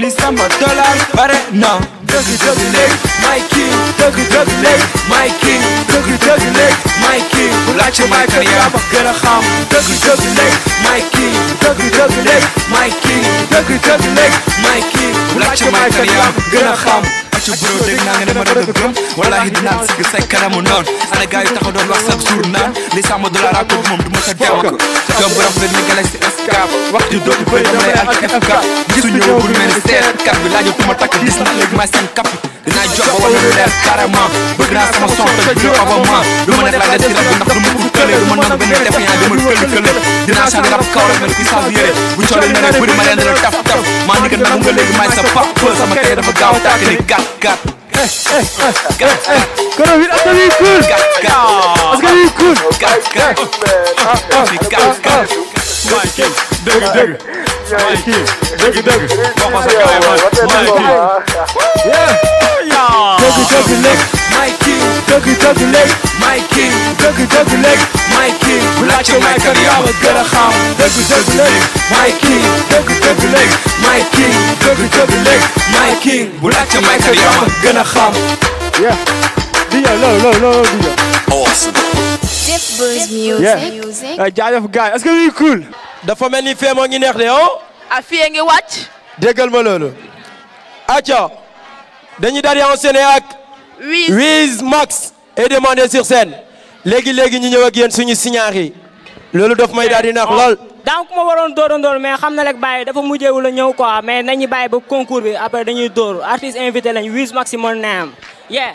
li sama dollar bare non dëgg dëgg léegi may king dëgg dëgg léegi may king dëgg dëgg léegi may king bu laajte may kan yaa ma gën a xam dëgg dëgg léegi may king dëgg dëgg léegi may king dëgg dëgg léegi may king bu laajte may kan yaa ma gën a xam accu bro dégg naa nga ne ma doon gëm wallaahi dinaa sigg say kanamu noon ana gars yu taxaw doon wax chaque jour naan li sama dollar ak moom du ma ko deew ko doom bu rafet ni galaxy escape wax ju dootu bëri dama lay alki FK gisu ñëwagul mel ni seet kat bi laajatuma takk gis na léegi may seen kapp dinaa jox ba wala lu leer carrément bëgg naa sama son toj bi avant lu ma nekk laa des ci rab bi ndax du ma ko kële du ma nangu benn def yaa dama kële dinaa sànni rab kaw rek mel kuy sànni yére bu coolee na rek bëri ma leen la taf taf maa ni nga nangu nga léegi may sa pap sama kay dafa gaaw tàkk ni gat gat kono wi ata wi cool parce que wi cool my king dëgg dëgg my king dëgg dëgg wax ma sa gaay man my king dëgg dëgg léegi my king dëgg dëgg léegi my king dëgg dëgg léegi my king bu laajte may kan yaa ma gën a xam dëgg dëgg léegi my king dëgg dëgg léegi my king dëgg dëgg léegi my king bu laajte may kan yaa ma gën a xam Dia lo dia awesome Dip Buzz Music jaajëf gars est-ce que wi cool dafa mel ni fee moo ngi neex de oh a fii ngi wàcc déggal ma loolu aca dañuy daal di enchaîner ak Wiz Max et demander sur scène léegi ñu ñëw ak yéen suñu signaar yi loolu daf may daal di neex lool donc ma waroon dóorandoor mais xam na rek bàyyi dafa mujjeewul a ñëw quoi mais nañu bàyyi ba concours bi après dañuy dóor artiste invité lañ Wiz Max mon name yeah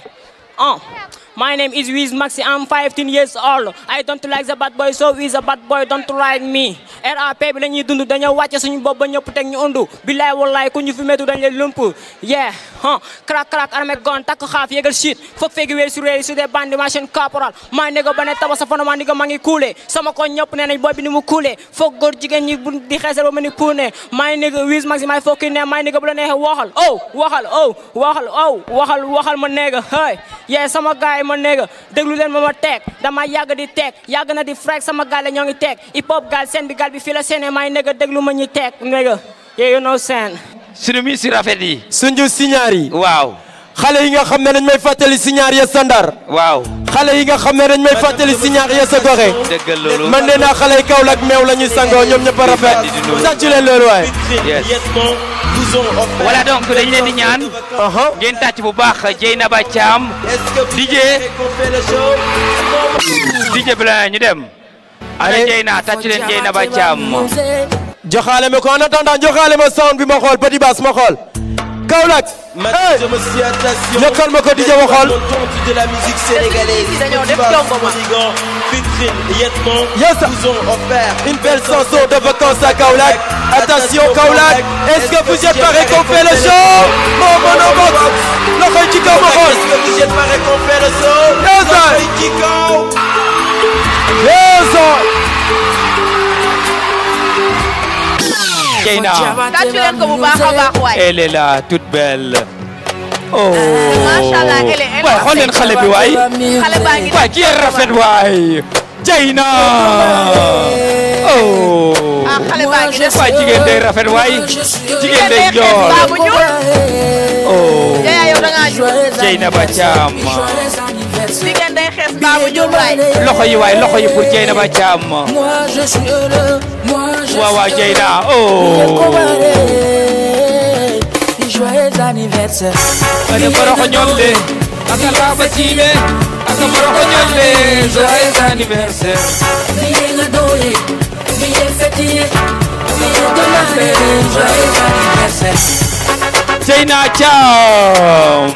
my name is Wiz Maxi, I'm 15 years old. I don't like the bad boy, so Wiz a bad boy, don't like me. RAP bi la ñuy dund dañoo wàcce suñu bopp ba ñëpp teg ñu undu. Billaay wallaay ku ñu fi metu dañ leen lump. Yeah, crack armé gon takk xaaf yégal shit. Foog feegi weer su réer su dee bandi machine caporal. maa nigga ba ne taba sa fana maa nigga maa ngi kuule. Sama ko ñëpp nee nañ boy bi ni mu kuule. Foog góor jigéen ñi bu di xeesal ba ma ni kuune. maa nigga Wiz Maxi may fokki ne maa nigga bu la neexee waxal ma nigga hey. Yeah, sama gaay ma nigga déglu leen ma teg dama yàgg di teg yàgg na di frag sama gaal la ñoo ngi teg hip hop gaal seen bi gaal bi fii la seene may nigga déglu ma ñuy teg nigga yeah you know seen suñu mi si rafet yi suñu signaar yi waaw xale yi nga xam ne dañ may fàttali signaar ya sa Ndar waaw xale yi nga xam ne dañ may fàttali signaar ya sa Gorée dëggal loolu man nee naa xale yi Kaolack meew la ñuy sangoo ñoom ñëpp a rafet sàccu leen loolu waaye voilà donc dañ leen di ñaan ngeen tàcc bu baax Dieynaba Thiam DJ Blanc ñu dem ana Dieyna tàcc leen Dieynaba Thiam joxaale ma ko en attendant joxaale ma sound bi ma xool petit bass ma xool Kaolack yokkal ma ko DJ ma xool de la musique sénégalaise yes une belle chanson de vacances à Kaolack attention Kaolack est-ce que vous êtes parés qu'on fait le show mon loxo ci kaw ma xool est-ce que vous êtes parés qu'on fait le show loxo ci kaw Dieyna. tàccu leen ko bu baax a baax waay. Elle est là toute belle. oh. macha allah elle est waay xool leen xale bi waay. xale baa ngi waay kii rafet waay. Dieyna. oh. ah xale baa ngi def. waay jigéen day rafet waay. jigéen day jool. oh. yow da ngaa ñuul. Dieyna Ba Thiam. jigéen day xees baabu ñuul waay. loxo yi waay loxo yi pour Dieyna Ba Thiam. waaw waaw Dieyna oh. Joyeux anniversaire. Ane boroxo ñolle aka laba tiime aka boroxo ñolle joyeux anniversaire. Biye nga doye biye fetiye biye domare joyeux anniversaire. Dieyna Thiam.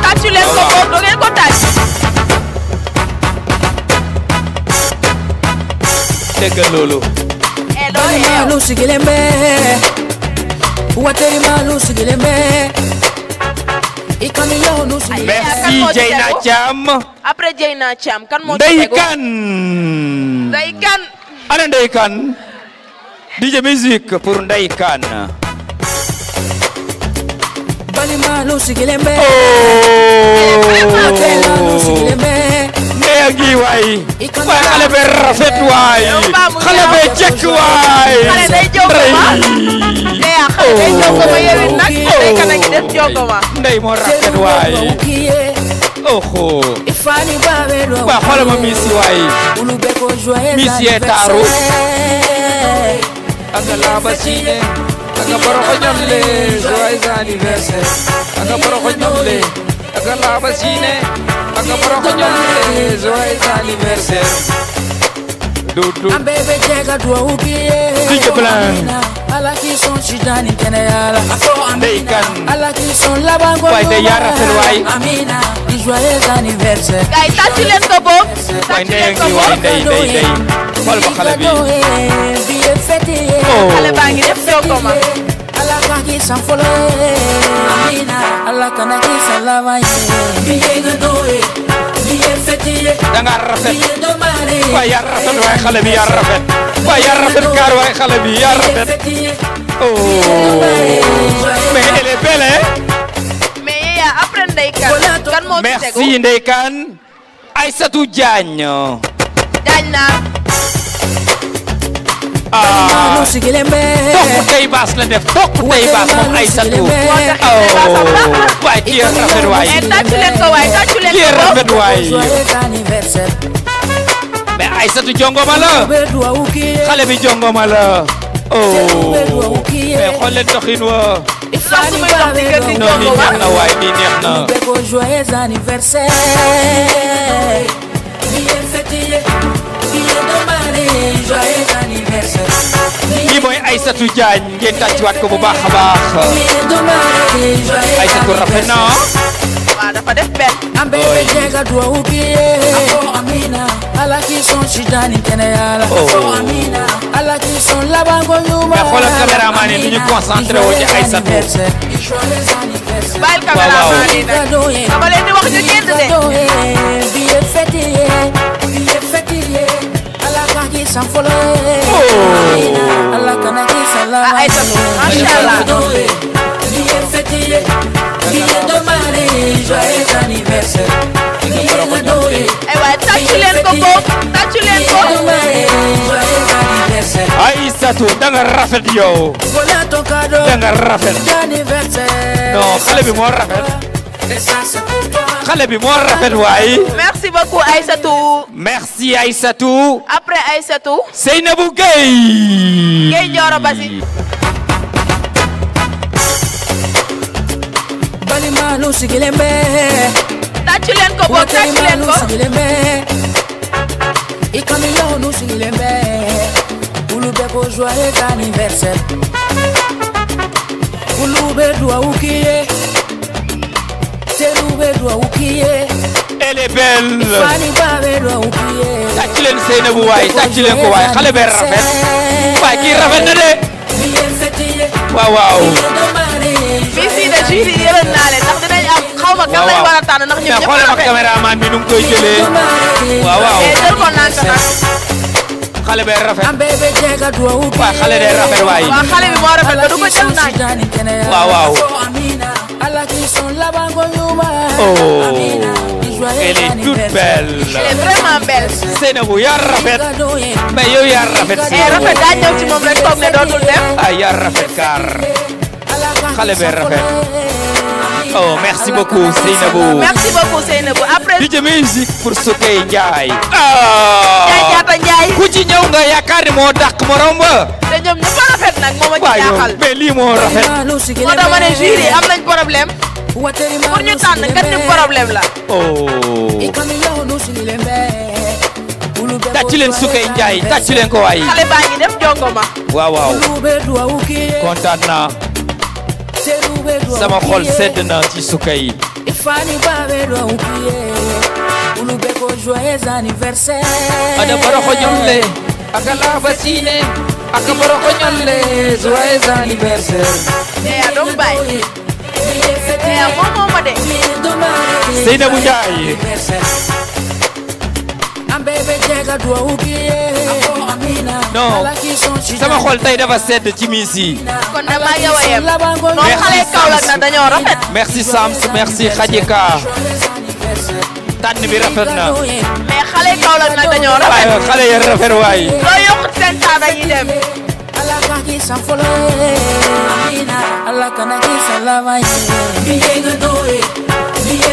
tàccu leen ko boobu doo ngeen ko tàcc. dégg loolu. Malu sigilembe wateri malu sigilembe ikami yo nu sigilembe. merci Dieyna Thiam. après Dieyna Thiam kan moo Ndeye Kane. Ndeye Kane. ana Ndeye Kane. DJ musique pour Ndeye Kane. bali malu sigilembe. malu sigilembe. Ndeye gi waay. waay xale be rafet waay. xale be jekk waay. xale day jongoma. xale day jongoma yow it nag. Ndeye Kane a ngi def jongoma. Ndeye moo rafet waay. oho. waa xoolal ma Miss waay. Miss yee taaru. aka laba tiime aka boroxo ñolle joyeux anniversaire. aka boroxo ñolle aka laba tiime aka boroxo ñolle joyeux anniversaire. Doudou. Ambebe jega dua ukiye. DJ Blanc. Ala ki son chidani kene yala. Ndeye Kane. Ala ki son labango. waay day yaa rafet waay. Amina di joyeux anniversaire. gars yi tàccu leen ko boobu. waay Ndeye ngi waay Ndeye xool ma xale bi. Biye fete. xale baa ngi def jongoma. Ala ka ki san folo. Amina ala kana ki san lavaye. Biye nga doye. Biye fete. da nga rafet. waay yaa rafet waay xale bi yaa rafet. waay yaa rafet kaar waay xale bi yaa rafet. oh. mais elle est belle hein. mais yéen après Ndeye Kane. kan moo ci tegu merci Ndeye Kane. Aïssatou Diagne. Diagne naa. ah. toog tey baas la def toog tey baas moom Aïssatou. oh. waay kii rafet waay. tàccu leen ko waay tàccu leen ko. kii rafet waay. mais Aïssatou jongoma la. xale bi jongoma la. oh. mais xool leen doxin wa. non nii neex na waay nii neex na. Joyeux anniversaire. Joyeux anniversaire. kii mooy Aïssatou Diagne ngeen tàccuwaat ko bu baax a baax. Aïssatou rafet na. waaw dafa def benn. Ambebe jega dua ukiye. Amina ala ki son chidani kene yala. Amina ala ki son labango nyuma. mais xoolal caméraman yi ni ñu concentré wu ci Aïssatou. bàyyil caméraman yi nag. dama leen di wax ñu génn de. Biye fetiye. Biye fetiye. Ala ka ki san folo. Ala kana ki san lavaye. Aïssatou macha allah. Biye fetiye. Biye domare. Joyeux anniversaire. Biye nga doye. aywa tàccu leen ko boobu tàccu leen ko. Joyeux anniversaire. Aïssatou da nga rafet yow. Voilà ton cadeau da nga rafet. d'anniversaire. non xale bi moo rafet. Et ça c'est pour toi. xale bi moo rafet waay. merci beaucoup Aïssatou. merci Aïssatou. après Aïssatou. Seynabou Gueye. Gueye Nioro Basi. Bali malu sigilembe. tàccu leen ko boobu tàccu leen ko. sigilembe. Ikami yo nu sigilembe. Ulube ko joyeux anniversaire. Ulube dua ukiye. Terube dua ukiye. elle est belle. Fani babe dua ukiye. tàcc leen Seynabou waay tàcc leen ko waay xale bee rafet. waay kii rafet na de. waaw waaw. fii de jury yërëm naa leen ndax dinañ am xaw ma kan lañ war a tànn ndax ñun ñëpp xoolal ma caméraman bi nu mu koy jëlee waaw waaw jël ko naan ko nag xale bee rafet waaw xale bee rafet waay waaw xale bi moo rafet ba du ko jël naaj waaw waaw oh elle est toute belle elle est vraiment belle Seynabou yaa rafet mais yow yaa rafet rafet daa ñëw ci moom rek toog ne dootul dem ah yaa rafet kaar xale bee rafet oh merci beaucoup Seynabou merci beaucoup Seynabou après DJ musique pour Soukey Ndiaye Ndiaye Diatta Ndiaye ku ci ñëw nga yaakaar ni moo dàq morom ba te ñoom ñëpp a rafet nag moo ma ci jaaxal mais lii moo rafet moo tax ma ne jury am nañ problème pour ñu tànn kat ni problème la tàcc leen Soukey Ndiaye tàcc leen ko waay xale baa ngi def jongoma waaw waaw kontaan naa sama xol sedd na ci Soukey ada baroko ñolle aka laba sine aka baroko ñolle joyeux anniversaire ya dom bay ya momo ma de Seynabou Ndiaye non sama xol tey dafa sedd ci miis yi kon dama yow a yem non xale Kaolack na dañoo rafet merci Sams merci Khadika tànn bi rafet na mais xale Kaolack na dañoo rafet waaye xale ya rafet waay loo yokk seen taada yi dem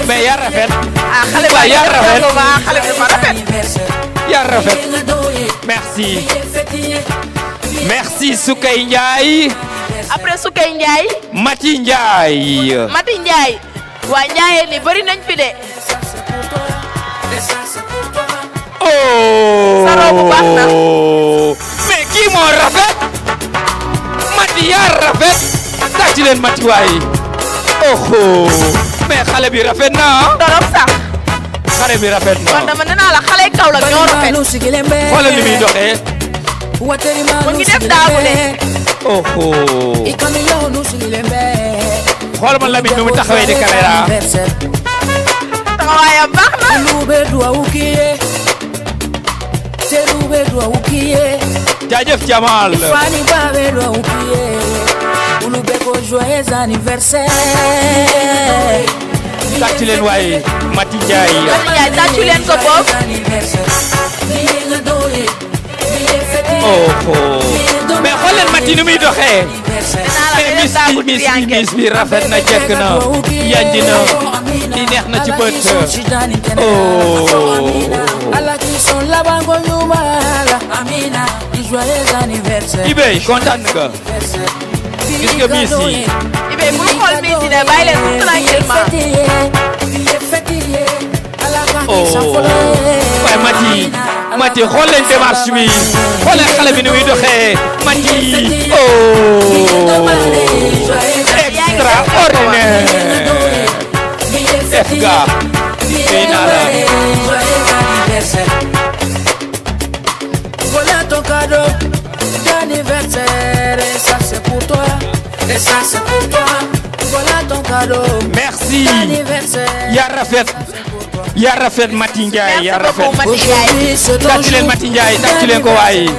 mais yaa rafet ah xale ba yaa rafet xale bi dafa rafet yaa rafet merci merci Soukey Ndiaye après Soukey Ndiaye Mati Ndiaye Mati Ndiaye waa Ndiaye ni bëri nañ fi de oh sa robu baax na mais kii moo rafet Mati yaa rafet tàcc leen Mati waay oh mais xale bi rafet na torop sax xale bi rafet na kon dama nee naa la xale Kaolack ñoo rafet xoolal li muy doxee mu ngi def daagu de oh xool ma Lamine nu mu taxawee di caméra taxawaayam baax na jaajëf Jamal tàcc leen waaye Mati Ndiaye Mati Ndiaye tàccu leen ko boobu mais xool leen Mati nu muy doxee mais mis bi rafet na jekk na yanj na di neex na ci bët Ibey kontaan nga gis nga mis yi Ibey bul xool mis yi de bàyyi leen tout tranquillement waaye Mati xool leen démarche bi xool leen xale bi nu muy doxee Mati extraordinaire FK fii naa la voilà ton cadeau d'anniversaire et ça c'est pour toi et ça c'est pour toi voilà ton cadeau merci yaa rafet yaa rafet Mati Ndiaye yaa rafet tàcc leen Mati Ndiaye tàcc leen ko waaye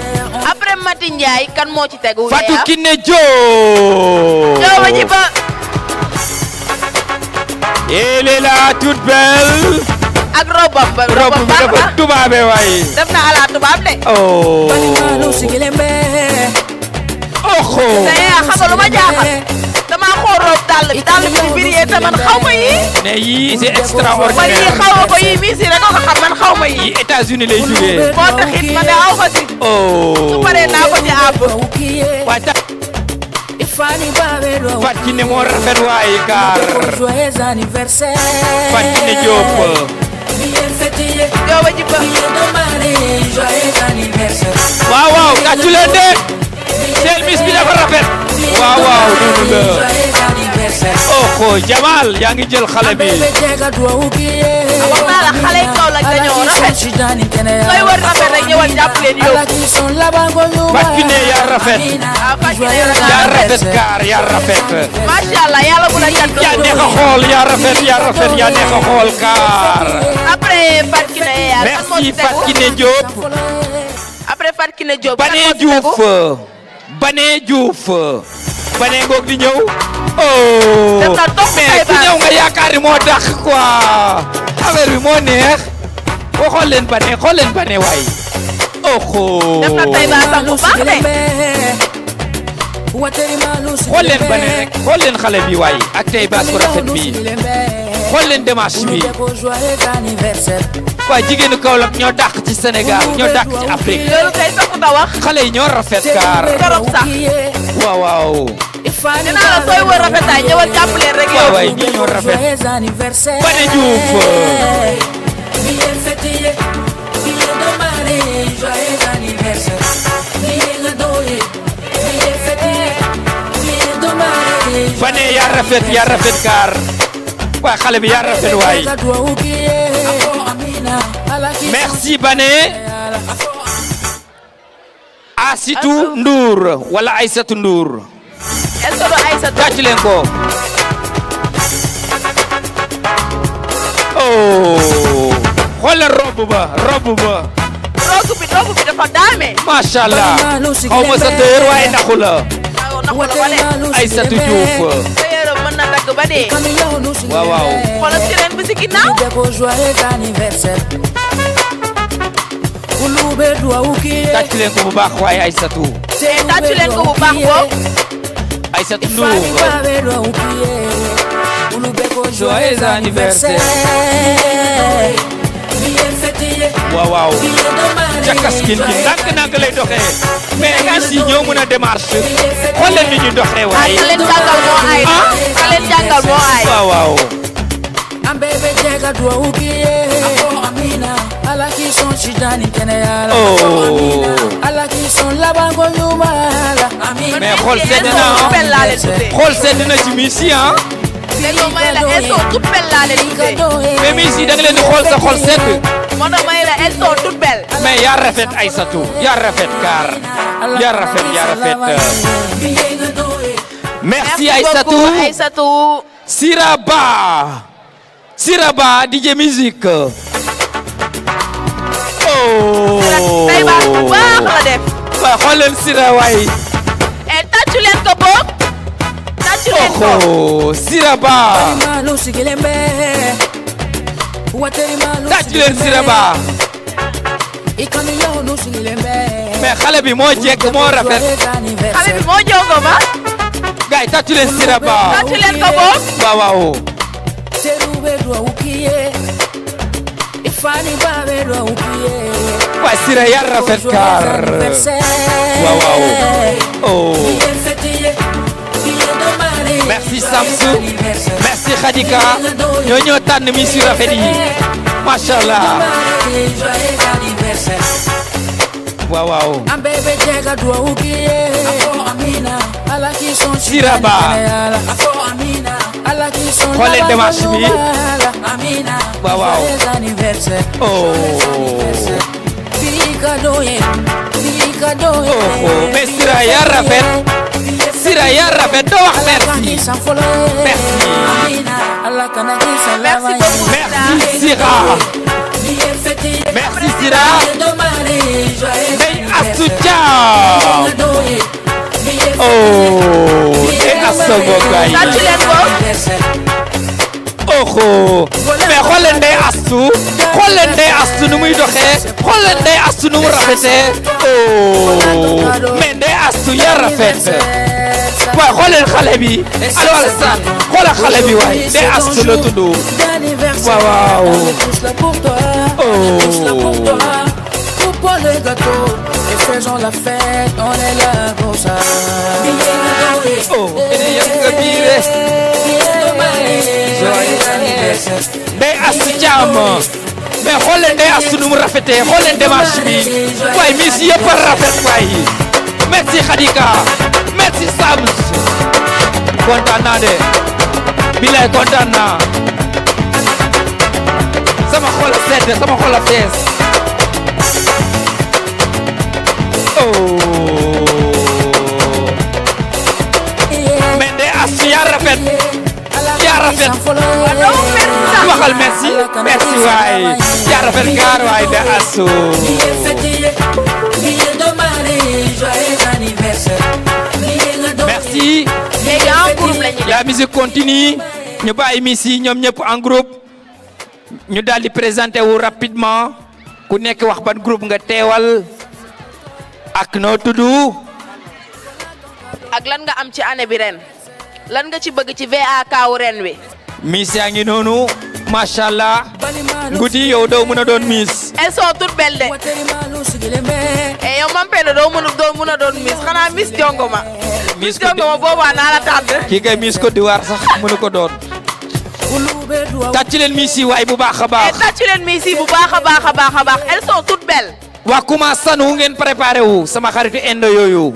après Mati Ndiaye kan moo ci tegu Fatou Kiné Diop Diop ji ba elle est là toute belle ak robam ba robe bi dafa tubaabe waaye def na ala tubaab de oh xam nga lu ma jaaxal dama xool robe dàll bi di biriyee te man xaw ma yi ne yii c'est extraordinaire man yii xaw ma ko yii mii si rek ko xam man xaw ma yi États-Unis lay jugee moo taxit ma ne aw ma si su paree naa ko ci àbb waaye tax Fatou Kiné moo rafet waaye kaar Fatou Kiné Diop Diop ji ba waaw waaw tàccu leen de seen bis bi dafa rafet waaw waaw noonu la oh Jamal yaa ngi jël xale bi wax naa la xale yi Kaolack dañoo rafet sooy war rafet rek ñëwal jàpp leen yow Fatou Fatou Kiné yaa rafet. yaa rafet kaar yaa rafet. macha allah yàlla bu la cat. yaa neex a xool yaa rafet yaa rafet yaa neex a xool kaar. après Fatou Kiné yaa. merci Fatou Kiné Diop. après Fatou Kiné Diop. Bané Diouf. Bané Diouf. Bané ngoog di ñëw. oh mais ku ñëw nga yaakaar ni moo tax quoi affaire bi moo neex. xool leen Bané waay. oh. def na tey ba sax bu baax de. xool leen Bané rek xool leen xale bi waay ak tey baas bu rafet bi xool leen démarche bi. waaye jigéenu Kaolack ñoo dàq ci Sénégal ñoo dàq ci Afrique. loolu kay sax ta wax. xale yi ñoo rafet kaar. torop sax. waaw waaw. dinaa la sooy wër rafetaay ñëwal jàpp leen rek yow. waaw waay ñii ñoo rafet. Bané Diouf. Bané yaa rafet kaar. waaye xale bi yaa rafet waay. merci Bané. Asitou Ndour wala Aïssatou Ndour. est-ce que Aïssatou. tàcc leen ko. oh. xoolal robe ba. robe bi dafa daame. macha allah. xaw ma sa tëër waaye naxu la. Aïssatou Diouf. tëyëram mën na dagg ba dee. waaw waaw. xoolal sirène bi si ginnaaw. tàcc leen ko bu baax waaye Aïssatou. tàcc leen ko bu baax boobu. Aïssatou Ndour. joyeux anniversaire. waaw waaw. Jakaskin bi ndànk lay doxee. mais aussi ñoo mën a démarche. xool leen ni ñu doxee waaye. ka leen jàngal moo aay. ka leen jàngal moo aay. waaw waaw. mais xool sedd na xool sedd na ci Miss yi ah. mais Miss yi da nga leen di xool sa xol sedd. moo tax may la elles sont toutes belles. mais yaa rafet Aïssatou yaa rafet kaar yaa rafet. merci Aïssatou. Siraba DJ musique. oh. tey baax bu baax la def. waaw xool leen Sira waay. tàccu leen ko boog. tàccu leen ko. Siraba. tàccu leen Siraba. mais xale bi moo jekk moo rafet. xale bi moo jongo ma. gars yi tàccu leen Siraba. tàccu leen ko boog. waaw waaw. waaye Sira yaa rafet kaar. waaw waaw. oh. merci Samsou. merci Khadika. ñoo tànn mi si rafet yi. macha allah. waaw waaw. Siraba. xoolee démarche bi. waaw waaw. oh. mais Sira yaa rafet. Sira yaa rafet doo wax merci. merci Sira. merci Sira. Ndeye Astou Thiam. oh. Ndeye Astou Bokaay. oh. mais xool leen Ndeye Astou. xool leen Ndeye Astou nu muy doxee. xool leen Ndeye Astou nu mu rafetee. oh. mais Ndeye Astou yaa rafet. waaye xool leen xale bi. allo Alassane xoolal xale bi waay. Ndeye Astou la tudd. waaw waaw. Pour le gâteau et faisons la fête, on est là pour ça. oh. Ndeye Astou Thiam. mais xool leen Ndeye Astou nu mu rafetee xool leen démarche bi. waaye Miss yëpp a rafet waay. merci Khadika. merci Sams. kontaan naa de. bilaay kontaan naa. sama xol a sedd sama xol a fees. oh. rafet waxal merci merci waay yaa rafet gaar waay da asu merci la musique continue ñu bàyyi miss yi ñoom ñëpp en groupe ñu daal di présenter wu rapidement ku nekk wax ban groupe nga teewal ak noo tudd ak lan nga am ci année bi ren lan nga ci bëgg ci VAK wu ren wi. miss yaa ngi noonu macha allah Ngouti yow doo mën a doon miss. elles sont toutes belles de. et yow Mame Penda doo mën a doon miss xanaa miss Jongoma. miss Jongoma boobaa naa la tànn. kii kay miss Côte d'Ivoire sax mënu ko doon. tàcc leen miss yi waay bu baax a baax. tàcc leen miss yi bu baax a baax a baax a baax elles sont toutes belles. waa kuma sanu ngeen préparé wu sama xaritu indo yooyu.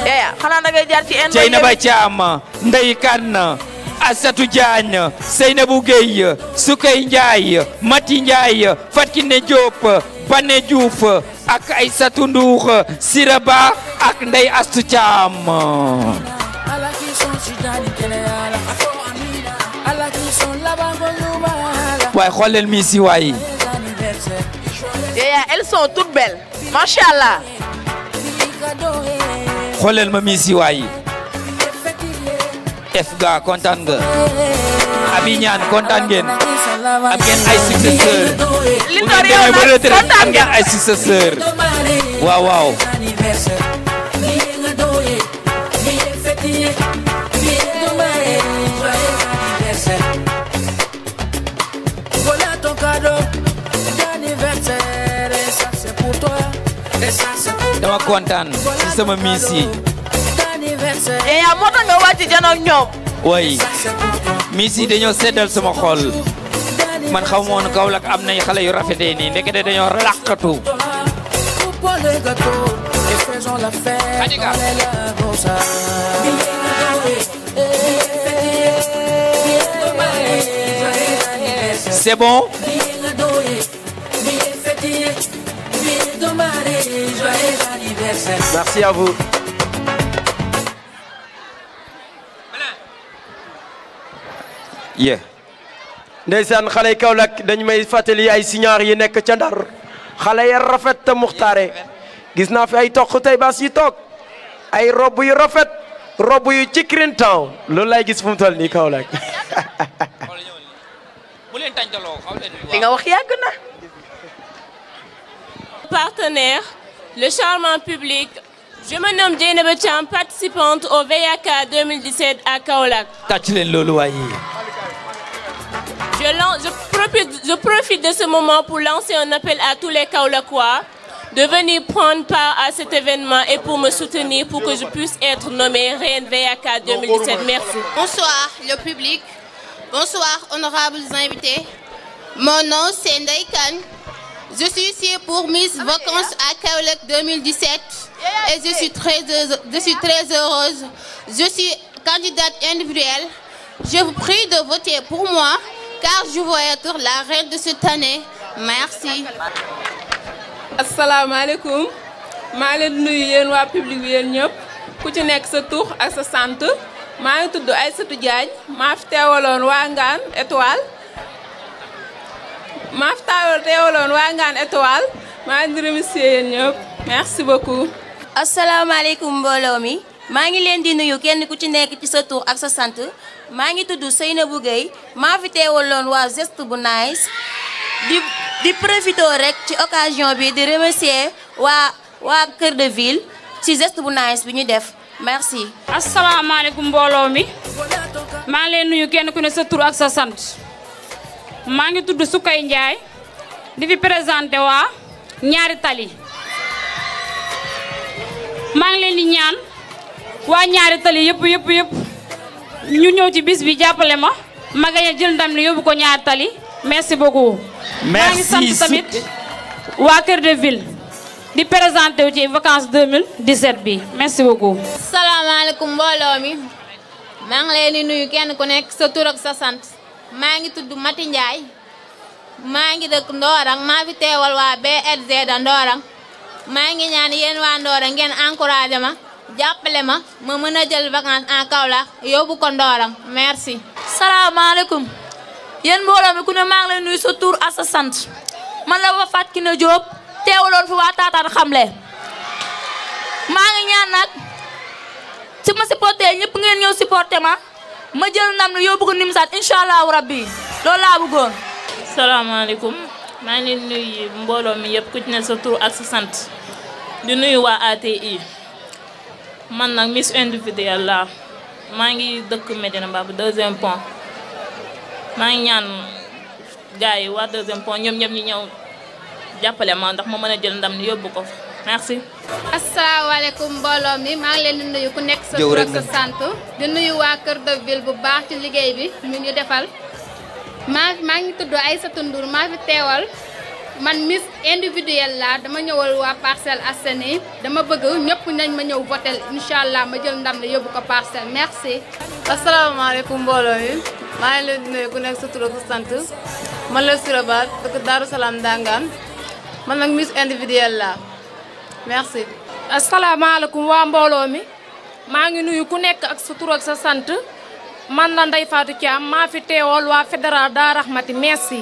Yaya xanaa da ngay jaar ci indo. Dieynaba Thiam Ndeye Kane Asatou Diagne Seynabou Gueye Soukey Ndiaye Mati Ndiaye Fatkine Diop Bané Diouf ak Aïssatou Ndour Siraba ak Ndeye Astou Thiam. waay xool leen miss yi waay. elles sont toutes belles macha allah. xooleel ma miss yi waay. Fga kontaan nga. Abi ñaan kontaan ngeen. am ngeen ay successeur. li door yow nag kontaan am ngeen ay successeur. waaw waaw. dama kontaan ci sama miss yi. yaa moo tax nga wàcc janoog ñoom. way miss yi dañoo seddal sama xol man xaw ma woon Kaolack am nay xale yu rafetee nii ndekete dañoo làqatu. Khadija. c'est bon. merci à vous. yeah. ndeysaan xale yi Kaolack dañu may fàttali ay signaar yi nekk ca Ndar xale ya rafet te muxtaare gis naa fi ay toq tey baas yi toog ay rob yu rafet rob yu ci Green Town loolu lay gis fu mu toll nii Kaolack. li nga wax yàgg na. Partenaire, le charmant public. Je me nomme Dieynaba Thiam, participante au VAK 2017 à Kaolack. tàcc leen loolu waaye. Je profite de ce moment pour lancer un appel à tous les Kaolackois de venir prendre part à cet événement et pour me soutenir pour que je puisse être nommée reine VAK 2017. Merci. Bonsoir le public. Bonsoir honorables invités. Mon nom c'est Ndeye Kane. Je suis ici pour Miss Vacances à Kaolack 2017 et je suis très heureuse. Je suis candidate individuelle. Je vous prie de voter pour moi car je veux être la reine de cette année. Merci. asalaamaaleykum maa ngi leen di nuyu yéen waa public bi yéen ñëpp ku ci nekk sa tur ak sa sant maa ngi tudd Aïssatou Diagne maa fi teewaloon waa Ngane Étoile. maa fi teewaloon waa Ngane Étoile maa ngi remercier yéen ñëpp merci beaucoup. asalaamaaleykum mbooloo mi maa ngi leen di nuyu kenn ku ci nekk ci sa tur ak sa sant maa ngi tudd Seynabou Gueye maa fi teewaloon waa Zest bu nice di profito rek ci occasion bi di remercier waa Cœur de Ville ci Zest bu nice bi ñu def merci. asalaamaaleykum mbooloo mi maa ngi leen nuyu kenn ku ne sa tur ak sa sant. maa ngi tudd Soukey Ndiaye di fi présenté waa ñaari tali maa ngi leen di ñaan waa ñaari tali yëpp ñu ñëw ci bis bi jàppale ma gañe jël ndam li yóbbu ko ñaari tali merci beaucoup. maa ngi sant tamit waa Cœur de Ville di présenté wu ci vacances 2017 bi merci beaucoup. salaamaaleykum mbooloo mi maa ngi leen di nuyu kenn ku nekk sa tur ak sa sant. maa ngi tudd Mati Ndiaye maa ngi dëkk Ndorang maa fi teewal waa BRZ da Ndorang maa ngi ñaan yéen waa Ndorang ngeen encouragé ma jàppale ma mën a jël vacances en Kaolack yóbbu ko Ndorong merci. salaamaaleykum yéen mbooloo mi ku ne maa ngi lay nuyu sa tur ak sa sant man la Fatou Kiné Diop teewaloon fi waa Taataan xamle maa ngi ñaan nag ci ma supporté ñëpp ngeen ñëw supporté ma jël ndam ne yóbbu ko Nimsaat incha allahu rabbi loolu laa bëggoon. salaamaaleykum maa ngi leen nuyu mbooloo mi yëpp ku ci ne sa tur ak sa sant di nuyu waa ATI man nag Miss individuelle la maa ngi dëkk Medina Mbaba 2e pont maa ngi ñaan gars yi waa 2e pont ñoom ñëpp ñu ñëw jàppale ma ndax ma mën a jël ndam ni yóbbu ko merci. asalaamaaleykum mbooloo mi maa ngi leen di nuyu ku nekk sa tur ak sa sant di nuyu waa Kër de Ville bu baax ci liggéey bi ñu defal maa ngi tudd Aïssatou Ndour maa fi teewal man Miss individuelle la dama ñëwal waa Parcelles Assainies dama bëgg ñëpp nañ ma ñëw votel incha allah ma jël ndam la yóbbu ko Parcelles merci. asalaamaaleykum mbooloo mi maa ngi leen di nuyu ku nekk sa tur ak sa sant man la Sirabat dëkk Darou Salam Dangaan man nag Miss individuelle la merci. asalaamaaleykum waa mbooloo mi maa ngi nuyu ku nekk ak sa tur ak sa sant man la Ndeye Fatou Thiam maa fi teewal waa fédéral daa Rahmati merci.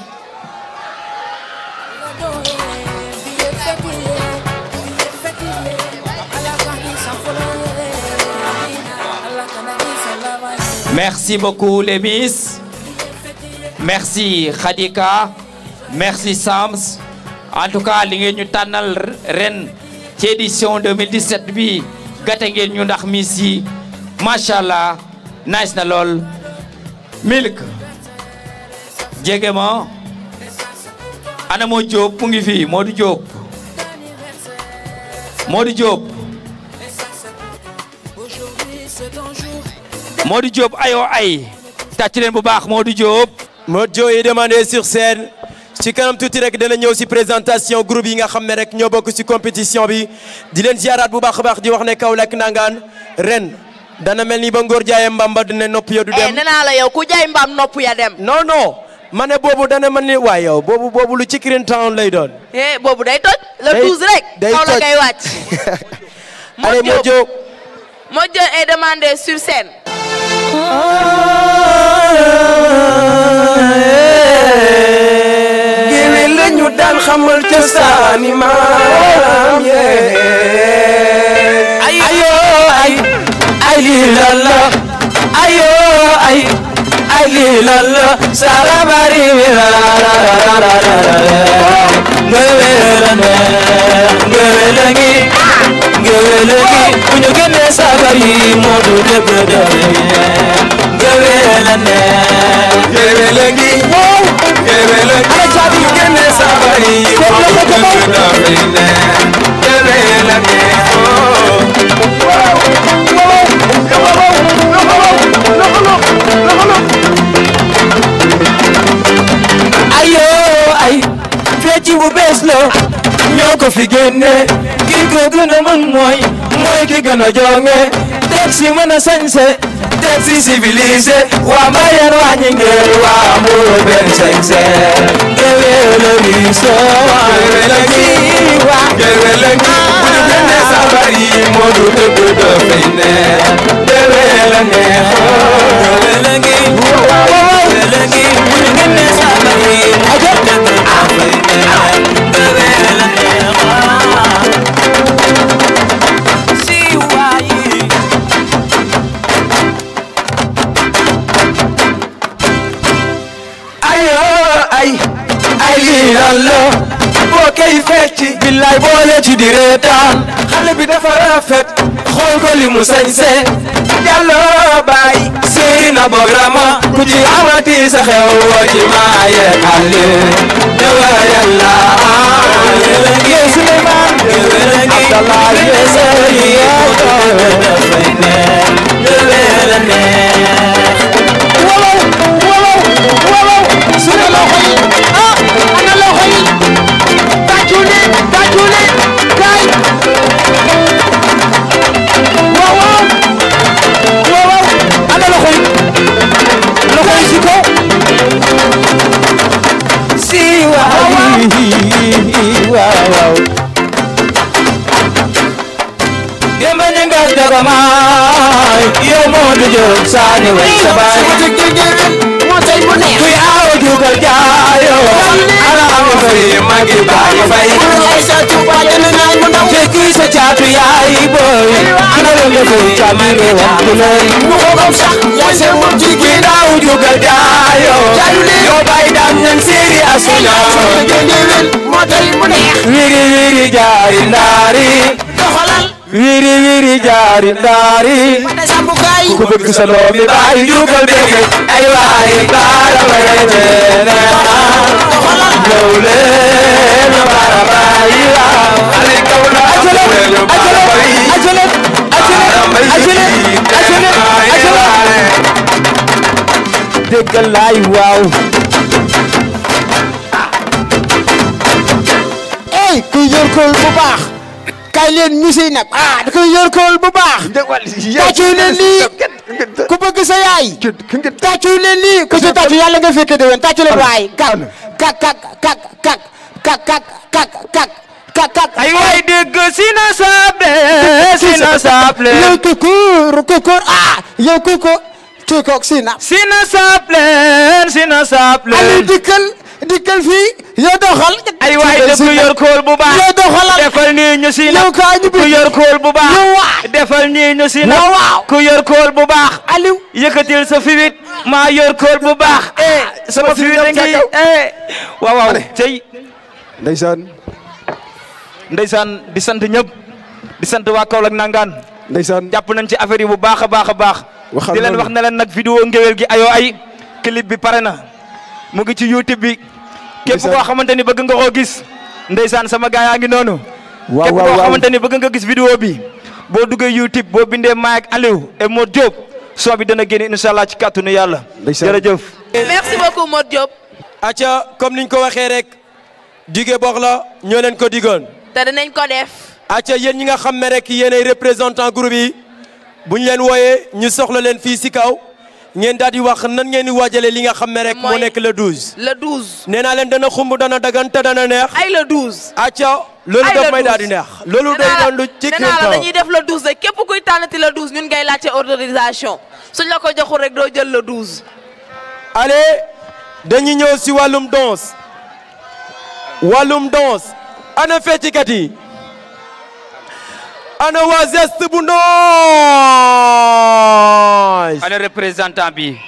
Merci beaucoup les Miss. Merci Khadika. Merci Sams. En tout cas li ngeen ñu tànnal ren ci édition 2017 bi gàtte ngeen ñu ndax Miss yi macha allah nice na lool. Milk jege ma ana moo Diop mu ngi fii Modou Diop Modou Diop Modou Diop ayoo ay tàcc leen bu baax Modou Diop. Modou Diop est demandé sur scène ci kanam tuuti rek dana ñëw ci présentation groupe yi nga xam ne rek ñoo bokk ci compétition bi di leen ziaraat bu baax a baax di wax ne Kaolack nangaan ren dana mel ni ba ngóor jaayee mbamba dina nopp ya du dem. nee naa la yow ku jaay mbaam nopp ya dem. non non ma ne boobu dana mel ni waaye yow boobu lu ci Kirin Town lay doon. boobu day toj. le 12 rek. day toj Kaolack ngay wàcc. allez Modou Diop. Modou Diop est demandé sur scène. géwél la ñu daan xamal cosaani maam yee ayo ay lii la la ayo ay lii la la sarabari mi la la la géwél la ne géwél la ngi bu ñu génnee sabar yi moo du dëgg dëgg géwél la ne géwél la ngi géwél la ngi bu ñu génnee sabar yi moo du dëgg dëgg géwél la ne ayo ay fecc bu bees la ñoo ko fi génne ki ko gën a mën mooy ki gën a jonge teg si mën a sañse teg si civilisé waa Mbayeen waa Ñingeel waa Mbuur benn sañse géwél a ngi soo géwél a ngi waa géwél a ngi bu ñu génnee sabar yi moo du dëgg dafay ne géwél a ngi géwél a ngi géwél a ngi bu ñu génnee sabar yi moo du dëgg dafay ne géwél a ngi ay lii lan la boo koy fecc billaay boole ci di reetaan xale bi dafa rafet xool ko li mu sañse Jallo Baay séeri na programa ku ci amati sa xew woo ci maaye xale dewa yàlla ye Suleymaan Abdallah ye séeri dafay ne la ne sunu loxo yi ana loxo yi tàccu leen kay waaw ana loxo yi si ko si waaw jogamaay yow moo du jóg saani way sa baay moo tay mu neex kuy aaw jugal jaayo ana am fay magi baay fay ay sa tuba dana naay mu ndaw te kuy sa caatu yaay boy ana la nga fay camire wax ku lay mu xogam sax yaay seen moom ci kuy aaw jugal jaayo yow baay dam nan séeri asuna moo tay mu neex wiri wiri jaari ndaari doxalal wiri wiri jaari ndaari ku bëgg sa doom bi baay jugal dégg ay waay baara baay teena ñëw leen baara baay waaw ale kaw la déggal laay waaw ey ku yor kool bu baax kay leen musique nag da koy yor kool bu baax tàccu leen lii ku bëgg sa yaay tàccu leen lii ku ci tàccu yàlla nga fekke déwén tàccu leen waay kak ay waay dégg sina sable yow kukur yow kukur sina sable ali dikkal fii yow doxal ay waay def ku yor kool bu baax yow doxalal defal nii ñu sina yow kaa ñu ku yor kool bu baax defal nii ñu sina ku yor kool bu baax aliw yëkkatil sa fiwit maa yor kool bu baax sama fiwit a ngi waaw tey ndeysaan di sant ñëpp di sant waa Kaolack nangaan ndeysaan jàpp nañ ci affaire yi bu baax a baax a baax di leen wax ne leen nag vidéo ngéwél gi ayoo ay clip bi pare na mu ngi ci YouTube bi képp koo xamante ni bëgg nga koo gis ndeysaan sama gaa yaa ngi noonu képp koo xamante ni bëgg nga gis vidéo bi boo duggee YouTube boo bindee Mike Aliou et Modou Diop soo bi dana génn incha allah ci kàttanu yàlla jërëjëf merci beaucoup Modou Diop acca comme niñ ko waxee rek dige box la ñoo leen ko digoon te dinañ ko def acca yéen ñi nga xam ne rek yéenay représentant groupe yi bu ñu leen wooyee ñu soxla leen fii si kaw ngeen daal di wax nan ngeen di waajale li nga xam ne rek moo nekk le 12 le 12 nee naa leen dana xumb dana dagan te dana neex ay le 12 acca loolu daf may daal di neex loolu day doon lu ci nee naa la dañuy def le 12 rek képp kuy tànnati le 12 ñun ngay laajte autorisation suñ la ko joxul rek doo jël le 12 allez dañuy ñëw si wàllum danse ana feccikat yi ana waa Zest bu Noise ana représentant bi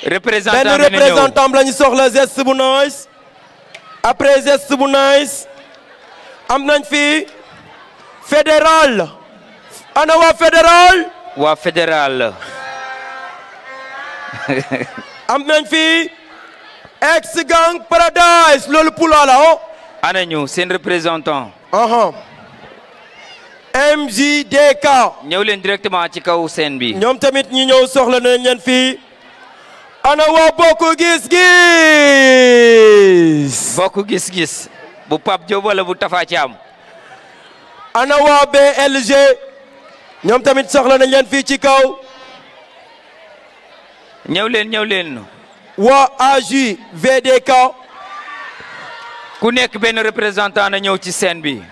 benn représentant la ñu soxla Zest bu Noise après Zest bu Noise am nañ fi fédéral ana waa fédéral am nañ fi ex gang paradise loolu pula la ana ñu seen représentant MJDK ñëw leen directement ci kaw scène bi ñoom tamit ñi ñëw soxla nañ leen fii ana waa bokk gis-gis bu Pape Diop wala bu Tafa Thiam ana waa BLG ñoom tamit soxla nañ leen fii ci kaw ñëw leen waa AJVDK ku nekk benn représentant na ñëw ci scène bi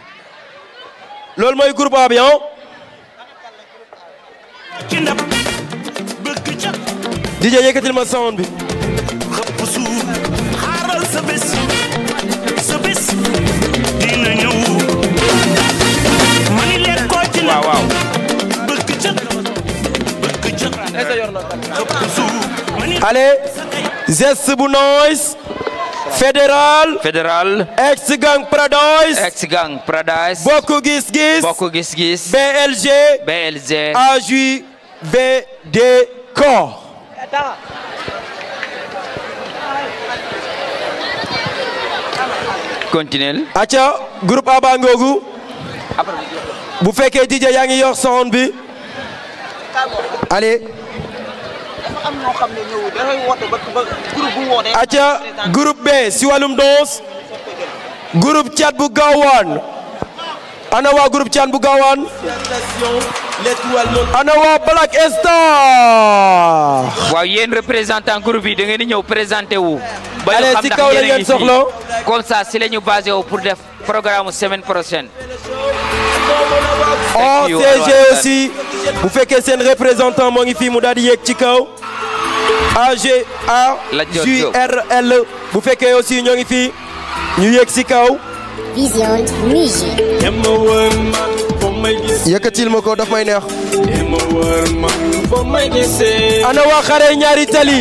loolu mooy groupe bi DJ yëkkatil ma sound bi xaaral sa bés dina ñëw mani leen ko ci waaw allez Zest bu Noise fédéral ex gang paradise bokk gis-gis BLG AJVDK continuel acca groupe aba ngoogu bu fekkee DJ yaa ngi yor sound bi allez acca groupe B si wàllum danse groupe Thiat bu Gawane ana waa groupe Thiat bu Gawane ana waa Black Star waaw yéen représentant groupe yi da ngeen di ñëw présenté wu ba ñu xam si kaw la ngeen soxla comme ça si la ñu basé wu pour def programme semaine prochaine OCG aussi bu fekkee seen représentant moo ngi fii mu daal di yéeg ci kaw AGAJRL bu fekkee aussi ñoo ngi fii ñu yéeg ci kaw Vision Music. yëkkatil ma ko daf may neex ana waa xare ñaari tali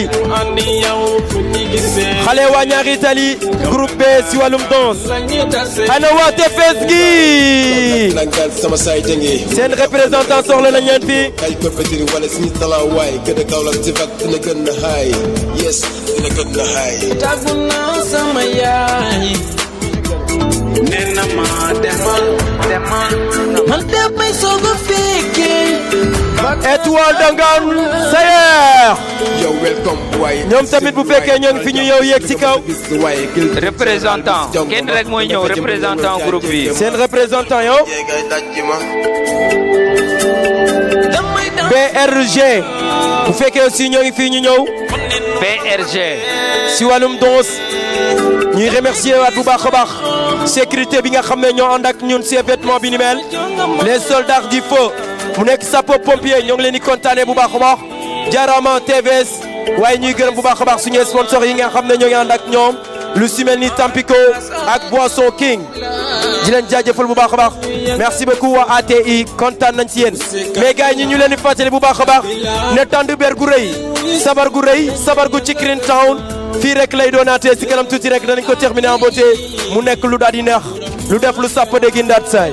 xale waa ñaari tali groupe B si wàllum danse ana waa tefes gi seen représentant soxla nañ leen fii nena ma demal man damay soog a fekkee étoile dangan sayer ñoom tamit bu fekkee ñoo ngi fi ñu yow yéeg ci kaw représentant kenn rek mooy ñëw représentant groupe bi seen représentant yow BRG bu fekkee aussi ñoo ngi fi ñu ñëw BRG si wàllum danse ñuy remercier waat bu baax a baax sécurité bi nga xam ne ñoo ànd ak ñun ci événement bi ni mel les soldats du feu mu nekk sapeur pompier ñoo ngi leen di kontaanee bu baax a baax jaarama TVS waaye ñuy gërëm bu baax a baax suñu sponsor yi nga xam ne ñoo ngi ànd ak ñoom lu si mel ni Tampico ak Boisson King di leen jaajëfal bu baax a baax merci beaucoup waa ATI kontaan nañ si yéen mais gars yi ñu leen di fàttali bu baax a baax ne Tandber gu rëy sabar gu ci Green Town fii rek lay doonaatee si kanam tuuti rek danañ ko terminer en beauté mu nekk lu daal di neex lu def lu sàpp de gindaat saay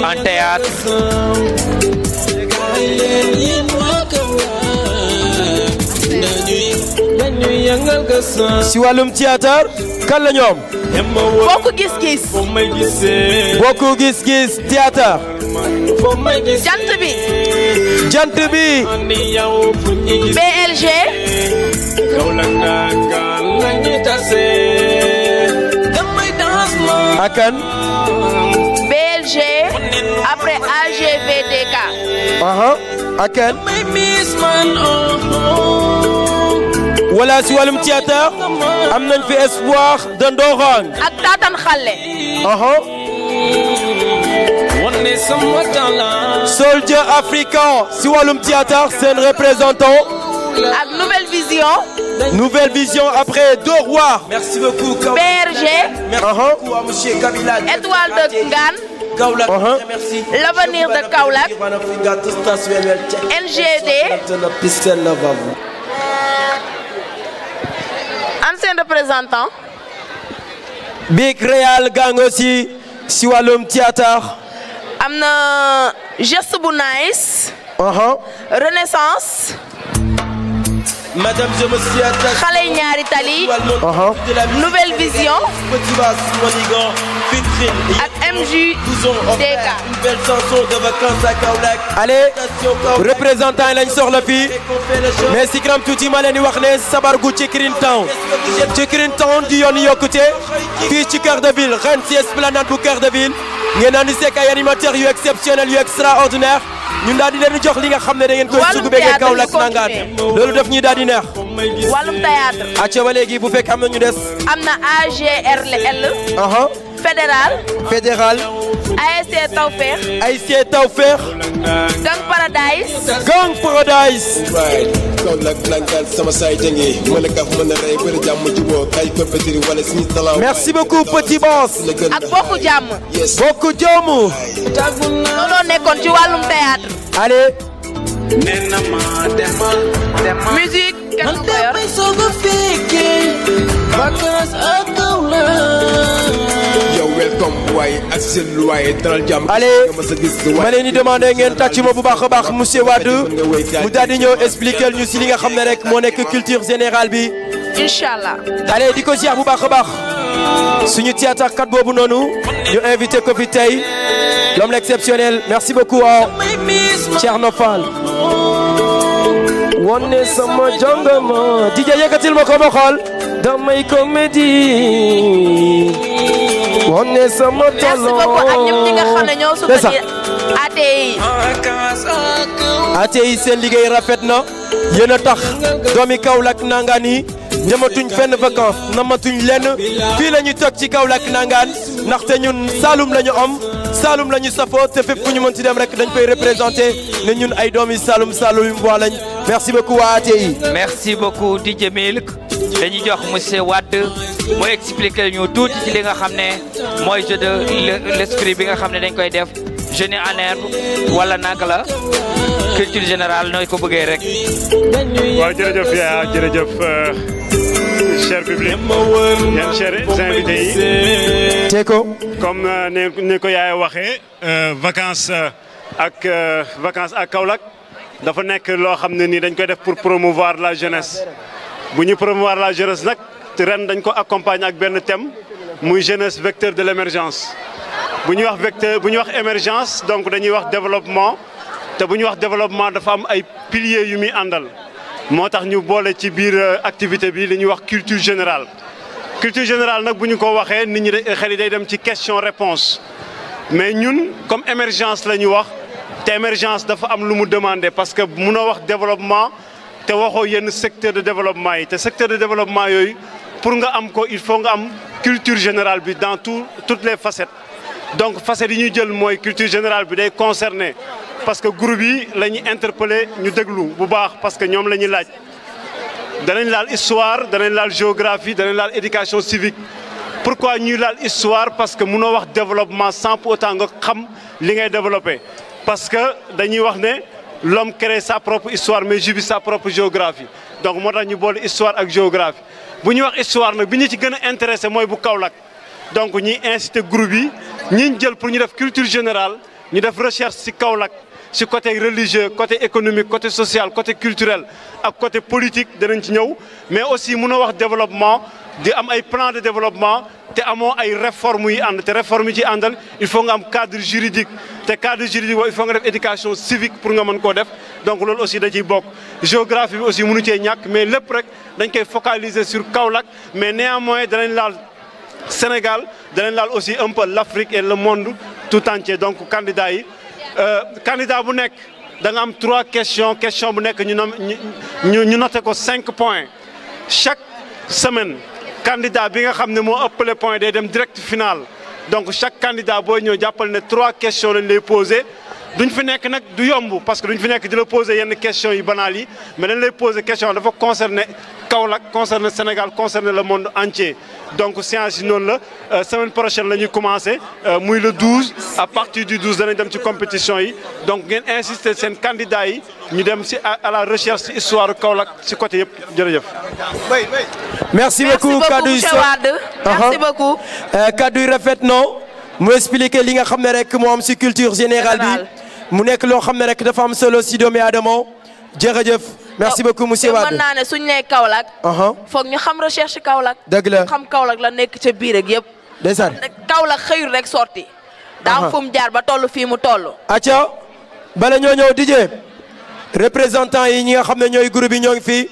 en théâtre si wàllum théâtre kan la ñoom bokk gis-gis bokk gis-gis théâtre jant bi BLG akan BLG après AGVDK akan wala si wàllum théâtre am nañ fi espoir de Ndorong ak Tatan Xale Soldier africain si wàllum théâtre seen représentant ak Nouvelle Vision après deux rois merci beaucoup BRG monsieur Kabila Étoile de Ngane l'avenir de Kaolack NGD ancien représentant Big Real gang aussi si wàllum théâtre am na geste bu nice Renaissance madame je me suis attaché xale ñaari tali Nouvelle Vision ak MJDK une belle chanson de vacances à Kaolack allez représentant yi lañ soxla fii mais si kanam tuuti ma leen di wax ne sabar gu ci Green Town di yoon yokkute fii ci cœur de ville ren si esplanade bu cœur de ville ngeen andi seek ay animateurs yu exceptionnels yu extraordinaire ñun daal di leen di jox li nga xam ne da ngeen koy sugu bëggee Kaolack nangaan loolu daf ñuy daal di neex wàllum théâtre acca ba léegi bu fekk am na ñu des am na AGRL fédéral ASC Tawfekh Gang Paradise merci beaucoup Petit Boss ak Bokku Jàmm looloo nekkoon ci wàllum théâtre allez musique kan ko yor allez ma leen di demandé ngeen tàcc ma bu baax a baax monsieur Wade mu daal di ñëw expliquer ñu si li nga xam ne rek moo nekk culture générale bi inchallah allez di ko ziar bu baax a baax suñu théâtre kat boobu noonu ñu invité ko fi tey l'homme exceptionnel merci beaucoup Thierno Fall wone sama jongama DJ yëkkatil ma ko ma xool damay comédie wone sama talon merci beaucoup ak ñëpp ñi nga xam ne ñoo soutenir ATI seen liggéey rafet na yéen a tax doomi Kaolack nangaan yi dematuñ fenn vacances namatuñ lenn fii la ñuy toog ci Kaolack nangaan ndaxte ñun Saloum la ñu am Saloum la ñu safoo te fépp fu ñu mën ci dem rek dañ koy représenté ne ñun ay doomi Saloum Saloum bois lañ merci beaucoup waa ATI. merci beaucoup DJ Milk dañuy jox monsieur Wade mu expliquer ñu tuuti ci li nga xam ne mooy jeu de l'esprit bi nga xam ne dañ koy def jeune en herbe wala naka la culture générale nooy ko bëggee rek. waaw jërëjëf yaa jërëjëf cher public yéen chers invités yi. Teko. comme ni ko yaay waxee vacances ak Kaolack dafa nekk loo xam ne nii dañ koy def pour promouvoir la jeunesse bu ñu promouvoir la jeunesse nag ren dañ ko accompagner ak benn thème muy jeunesse vecteur de l'émergence bu ñuy wax vecteur bu ñuy wax émergence donc dañuy wax développement te bu ñuy wax développement dafa am ay piliers yu muy àndal moo tax ñu boole ci biir activité bi li ñuy wax culture générale. culture générale nag bu ñu ko waxee nit ñi xel yi day dem ci question réponse mais ñun comme émergence la ñu wax te émergence dafa am lu mu demander parce que munoo wax développement te waxoo yenn secteur de développement yi te secteur de développement yooyu pour nga am ko il faut nga am culture générale bi dans toutes les facettes. donc facettes yi ñuy jël mooy culture générale bi day concerner parce que groupe yi la ñuy interpeller ñu déglu bu baax parce que ñoom la ñuy laaj. danañ laal histoire danañ laal géographie danañ laal éducation civique pourquoi ñuy laal histoire parce que mënoo wax développement sans pour autant nga xam li ngay développer parce que dañuy wax ne l'homme crée sa propre histoire mais subit sa propre géographie donc moo tax ñu boole histoire ak géographie bu ñuy wax histoire nag bi ñu ci gën a intéressé mooy bu Kaolack donc ñuy inciter groupe yi ñi jël pour ñu def culture générale ñu def recherche ci Kaolack ci côté religieux côté économique côté social côté culturel ak côté politique danañ ci ñëw mais aussi mën a wax développement di am ay plan de développement te amoo ay réformes yi ànd te réformes yi ci àndal il faut nga am cadre juridique te cadre juridique boobu il faut nga def éducation civique pour nga mën koo def donc loolu aussi da ciy bokk. géographie bi aussi mënu cee ñàkk mais lépp rek dañ koy focaliser sur Kaolack mais néanmoins danañ laal Sénégal danañ laal aussi un peu l'Afrique et le monde tout entier donc candidat yi. candidat bu nekk da nga am 3 questions question bu nekk ñu noté ko 5 points chaque semaine candidat bi nga xam ne moo ëppale point day dem direct final donc chaque candidat booy ñëw jàppal ne 3 questions lañ lay posé duñ fi nekk nag du yomb parce que duñ fi nekk di la poser yenn questions yi banales yi mais dañ lay poser question dafa concerner Kaolack concerner Sénégal concerner le monde entier donc séance yi noonu la semaine prochaine la ñuy commencer muy le 12 à partir du 12 danañ dem ci compétition yi donc ngeen insister seen candidats yi ñu dem ci à la recherche ci histoire Kaolack ci côté yëpp jërëjëf. merci beaucoup kaddu yi merci beaucoup. kaddu yi rafet non mu expliquer li nga xam ne rek moo am ci culture générale bi mu nekk loo xam ne rek dafa am solo ci doomi aadama jërëjëf. merci beaucoup monsieur Wade mën naa ne suñu nee Kaolack. foog ñu xam recherche Kaolack. dëgg la xam Kaolack la nekk ca biir ak yëpp. ndeysaan Kaolack xëyul rek sorti daa am fu mu jaar ba toll fii mu toll. acca bala ñoo ñëw DJ représentant yi ñi nga xam ne ñooy groupe yi ñoo ngi fii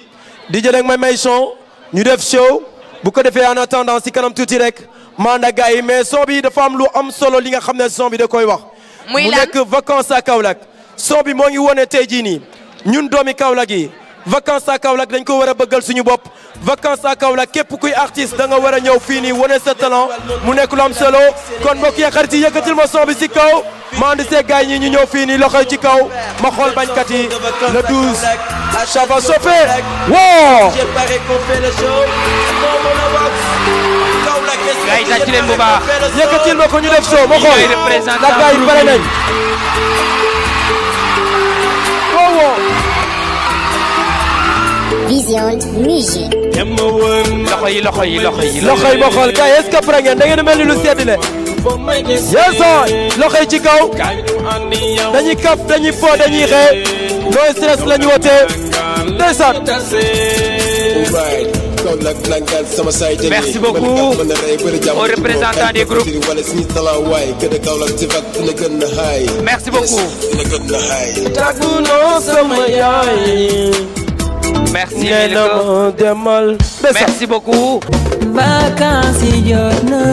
DJ nag may son ñu def show bu ko defee en attendant si kanam tuuti rek manda gars yi mais son bi dafa am lu am solo li nga xam ne son bi da koy wax. muy mu nekk vacances à Kaolack son bi moo ngi wone tey jii nii ñun doomi Kaolack yi vacances à Kaolack dañ ko war a bëggal suñu bopp vacances à Kaolack képp kuy artiste da nga war a ñëw fii nii wane sa talent mu nekk lu am solo kon mbokk yi xarit yi yëkkatil ma son bi si kaw ma andi see gars yi ñu ñëw fii nii loxo ci kaw ma xool bañkat yi le 12 ça va chauffer wow. gars yi tàcc leen bu baax. yëkkatil ma ko ñu def show ma xool ndax gars yi pare nañ. Vision Musique. loxo yi loxo yi loxo yi. loxo yi ma xool gars yi est-ce que pare ngeen da ngeen mel ni lu sedd le. yes loxo yi ci kaw. dañuy kaf dañuy fo dañuy xee. no stress la ñu wootee. ndeysaan. Merci beaucoup aux représentants des groupes. Merci beaucoup. Merci. Merci beaucoup. Vacances yi jot na